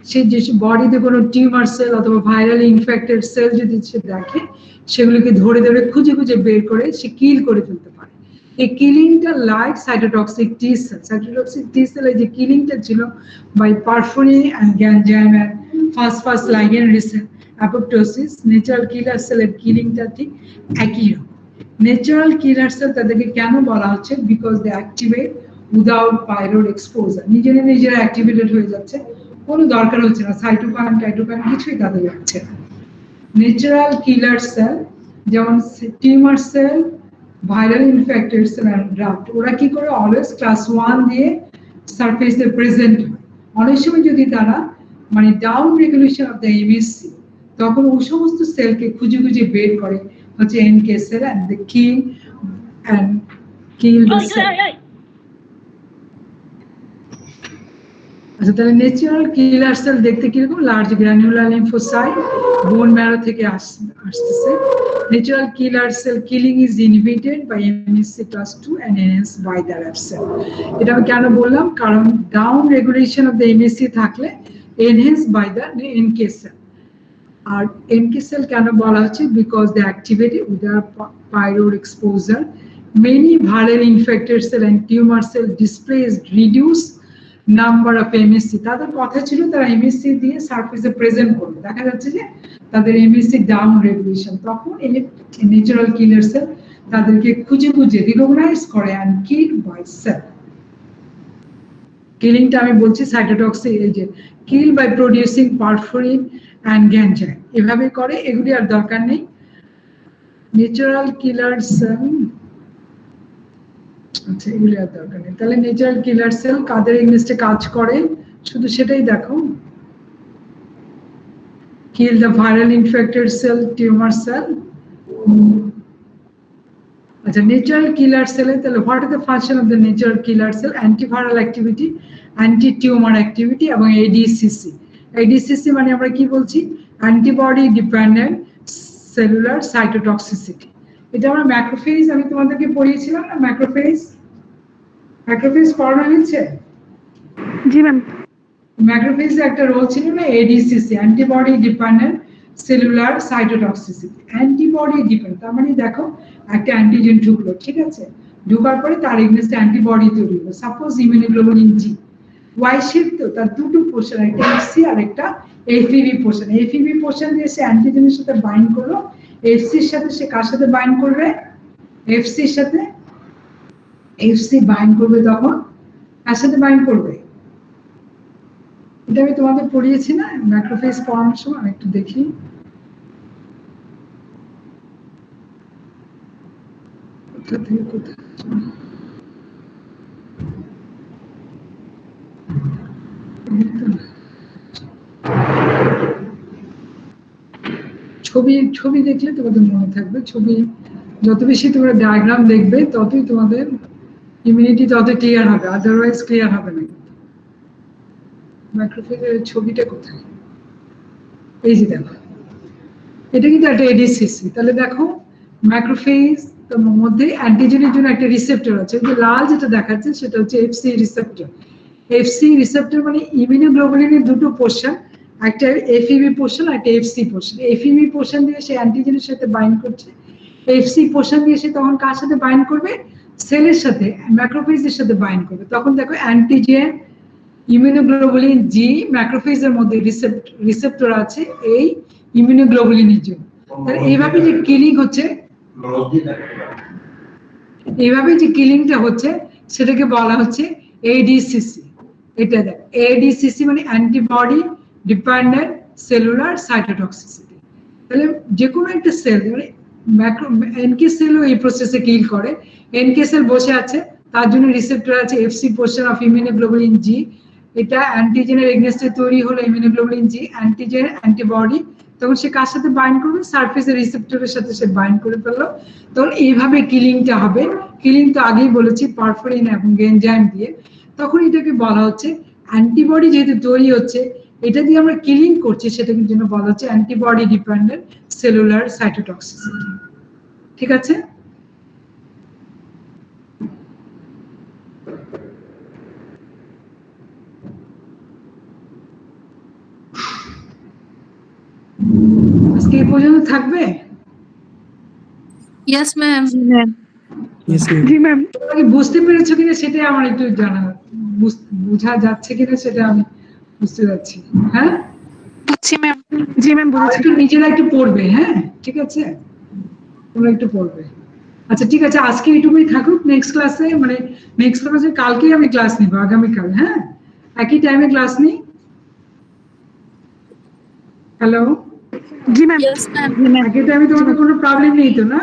সে যে বডিতে কোনো টিউমার সেল অথবা ভাইরাল ইনফেক্টেড সেল যদি সে দেখে, সেগুলোকে ধরে ধরে খুঁজে খুঁজে বের করে সে কিল করে ফেলতে পারে। এই কিলিংটা like cytotoxic T cell. Cytotoxic T সেলের যে কিলিংটা ছিল by perforin and granzyme and phosphorus ligand apoptosis, natural killer সেলের কিলিংটা ঠিক একই রকম। ন্যাচারাল কিলার সেল তাদেরকে কেন বলা হচ্ছে? Because they activate without prior exposure. নিজেরা অ্যাক্টিভেটেড হয়ে যাচ্ছে, কোনো দরকার হচ্ছে না সাইটোকাইন টাইটোকাইন কিছুই তাদের লাগছে না। ন্যাচারাল কিলার সেল যেমন tumour cell, viral infected cell and graft, ওরা কি করে? অলওয়েজ ক্লাস 1 দিয়ে সারফেসে প্রেজেন্ট হয়। অনেক সময় যদি তারা মানে down regulation of the MHC, তখন ওই সমস্ত সেলকে খুঁজে খুঁজে বের করে হচ্ছে NK cell and the kill the cell. আচ্ছা, তাহলে ন্যাচারাল কিলার সেল দেখতে কিরকম? Large granular lymphocyte, bone marrow থেকে আসতেছে। Natural killer cell killing is inhibited by MHC class 2 and enhanced by the red cell. এটা আমি কেন বললাম? কারণ down regulation of the MHC থাকলে enhanced by the NK sell. আর এনকে সেল কেন বলা হচ্ছে? Because they activated with the pyroid exposure, many viral infected cell and tumor cell displays reduce number of MSc. তাদের কথা ছিল তারা MSc দিয়ে সারফেসে প্রেজেন্ট করবে, দেখা যাচ্ছে যে তাদের এমএসসি ডাউন রেগুলেশন, তখন এই ন্যাচারাল কিলার সেল তাদেরকে খুঁজে খুঁজে রিকগনাইজ করে এন্ড কিল বাই সেল। কিলিংটা আমি বলছি সাইটোটক্সিক, এই যে কিল বাই প্রোডিউসিং পারফোরিন এন্ড গ্যাঞ্জাইম, এভাবে করে। এগুলি আর দরকার নেই। ন্যাচারাল কিলার সেল, আচ্ছা এগুলি আর দরকার নেই। তাহলে ন্যাচারাল কিলার সেল কাদের এগেইনস্টে কাজ করে শুধু সেটাই দেখো। Kill the viral infected cell, tumour cell. আচ্ছা, ন্যাচারাল কিলার সেলে তাহলে what is the function of the natural killer cell? Antiviral activity, anti tumour activity এবং এডিসিসি। এডিসিসি মানে আমরা কি বলছি? Antibody dependent cellular cytotoxicity. এটা আমরা ম্যাক্রোফেজ, আমি তোমাদেরকে পড়িয়েছিলাম না ম্যাক্রোফেজ? ম্যাক্রোফেজ পড়ানো হয়েছে? জি ম্যাম। ম্যাক্রোফেজে একটা রোল ছিল না, ADCC, antibody dependent cellular cytotoxicity. Antibody dependent তার মানে দেখো একটা অ্যান্টিজেন ঢুকলো, ঠিক আছে, ঢোকার পরে তার এগেইনস্টে অ্যান্টিবডি তৈরি হলো। সাপোজ ইমিউনোগ্লোবুলিন জি, ওয়াই শেপ, তো তার দুটো পোর্শন, একটা এফসি আর একটা এফইবি পোর্শন। এফইবি পোর্শন দিয়ে সে অ্যান্টিজেনের সাথে বাইন্ড করলো, এফসির সাথে সে কার সাথে বাইন্ড করবে? এফসির সাথে। এফসি বাইন্ড করবে তখন কার সাথে বাইন্ড করবে? এটা আমি তোমাদের পড়িয়েছি না ম্যাক্রোফেজ পড়ানোর সময়? আমি একটু দেখি। কোথা থেকে কোথায়? ছবি দেখলে তোমাদের মনে থাকবে। ছবি যত বেশি তোমরা ডায়াগ্রাম দেখবে ততই তোমাদের ইমিউনিটি তত ক্লিয়ার হবে, আদারওয়াইজ ক্লিয়ার হবে না। ম্যাক্রোফেজের ছবিটা কোথায়? এই যে দেখো, এটা কিন্তু একটা এডিসিসি। তাহলে দেখো ম্যাক্রোফেজ মধ্যে অ্যান্টিজেনের জন্য একটা রিসেপ্টর আছে, যে লাল যেটা দেখাচ্ছে সেটা হচ্ছে এফসি রিসেপ্টর। এফসি রিসেপ্টর মানে ইমিউনোগ্লোবুলিনের দুটো পোর্শন, একটা এফইবি পোর্শন আর একটা এফসি পোর্শন। এফইবি পোর্শন দিয়ে সে অ্যান্টিজেনের সাথে বাইন্ড করছে, এফসি পোর্শন দিয়ে সে তখন কার সাথে বাইন্ড করবে? সেলের সাথে, ম্যাক্রোফেজের সাথে বাইন্ড করবে। তখন দেখো অ্যান্টিজেন, ইমিউনোগ্লোবুলিন জি, ম্যাক্রোফেজের মধ্যে রিসেপ্টর আছে এই ইমিউনোগ্লোবুলিনের জন্য। তাহলে এইভাবে যে কিলিং হচ্ছে, এইভাবে যে কিলিংটা হচ্ছে সেটাকে বলা হচ্ছে এডিসিসি। এটা দেখ, এডিসিসি মানে অ্যান্টিবডি ডিপেন্ডেন্ট সেলুলার সাইটোটক্সিসিটি। তাহলে যে কোনো একটা সেল, এনকে সেলও এই প্রসেসে কিল করে। এনকে সেল বসে আছে, তার জন্য রিসেপ্টর আছে এফসি পোর্শন অফ ইমিউনোগ্লোবুলিন জি। এটা অ্যান্টিজেনের এগেইনস্টে তৈরি হলো ইমিউনোগ্লোবুলিন জি, অ্যান্টিজেন অ্যান্টিবডি, তখন সে কার সাথে বাইন্ড করবে? সারফেসের রিসেপ্টরের সাথে সে বাইন্ড করে ফেললো। তখন এইভাবে কিলিংটা হবে। কিলিং তো আগেই বলেছি পারফোরিন এবং এনজাইম দিয়ে। তখন এটাকে বলা হচ্ছে অ্যান্টিবডি যেহেতু তৈরি হচ্ছে, এটা দিয়ে আমরা কিলিং করছি, সেটাকে জন্য বলা হচ্ছে অ্যান্টিবডি ডিপেন্ডেন্ট সেলুলার সাইটোটক্সিসিটি। ঠিক আছে? আজকে এই পর্যন্ত থাকবে? Yes, ma'am. জি ম্যাম। বুঝতে পেরেছো কিনা সেটাই আমার একটু জানা, বোঝা যাচ্ছে কিনা সেটা আমি বুঝতে যাচ্ছি। হ্যাঁ বুঝছি ম্যাম। জি ম্যাম বুঝছি। একটু নিজেরা একটু পড়বে, হ্যাঁ ঠিক আছে, তোমরা একটু পড়বে। আচ্ছা ঠিক আছে, আজকে এইটুকুই থাকুক। নেক্সট ক্লাসে মানে নেক্সট ক্লাসে কালকেই আমি ক্লাস নিব, আগামীকাল। হ্যাঁ, একই টাইমে ক্লাস নিই। হ্যালো? জি ম্যাম। Yes, ma'am. একই টাইমে তোমাদের কোনো প্রবলেম নেই তো না?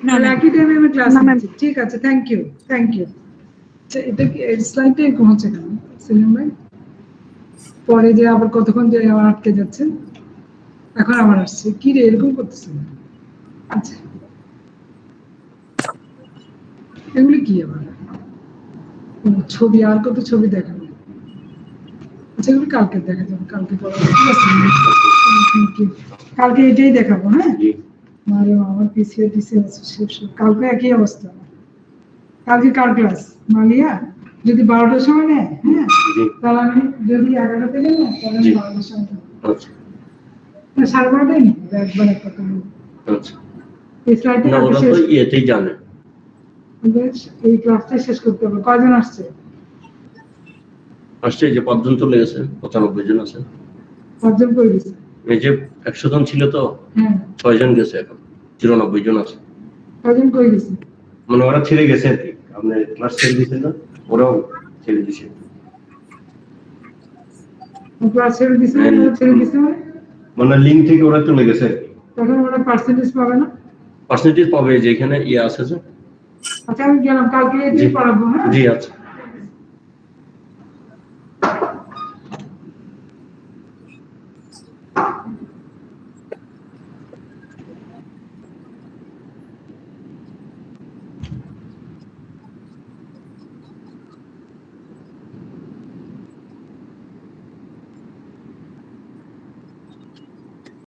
তাহলে একই টাইমে আমি ক্লাস নিচ্ছি। ঠিক আছে, থ্যাংক ইউ, থ্যাংক ইউ। এটা কি স্লাইডটা এরকম হচ্ছে কেন সেলিম ভাই? পরে যে আবার কতক্ষণ যে আবার আটকে যাচ্ছে, এখন আবার আসছে, কি রে এরকম করতেছে? আচ্ছা, এগুলি কি আবার? ও, ছবি, আর কত ছবি দেখাবো? আচ্ছা, এগুলো কালকে দেখা যাবে, কালকে পড়া ঠিক আছে? Thank you. কালকে এটাই দেখাবো, হ্যাঁ? জি মারে আমার পিছিয়ে পিছিয়ে আছে সব। কালকে একই অবস্থা। কালকে কার ক্লাস? মালিয়া যদি 12টার সময় নেয়, হ্যাঁ, জি তাহলে আমি যদি 11টা থেকে নেয় তাহলে আমি জি। 12টার সময় নেবো। আচ্ছা 12:30টাই নিবো, একবার একটা করে। আচ্ছা। এই স্লাইডটা না ওরা তো শেষ, ইয়েতেই জানে। এই ক্লাসটা শেষ করতে হবে। কয়জন আসছে? আসছে যে 5 জন চলে গেছে, 95 জন আছে। 5 জন করে দিছে। এই যে 100 জন ছিল তো হ্যাঁ, 6 জন গেছে, এখন 94 জন আছে। কয়জন করে দিছে? মানে ওরা ছেড়ে গেছে আর কি, আপনি ক্লাস ছেড়ে দিয়েছেন না, ওরাও ছেড়ে দিছে। ক্লাস ছেড়ে দিছে, ছেড়ে দিছে মানে লিঙ্ক থেকে ওরা চলে গেছে আর কি। তখন ওরা পার্সেন্টেজ পাবে না? পার্সেন্টেজ পাবে, যেখানে ইয়ে আছে যে। আচ্ছা, আমি গেলাম, কালকে এটাই পড়াবো, হ্যাঁ? জি আচ্ছা।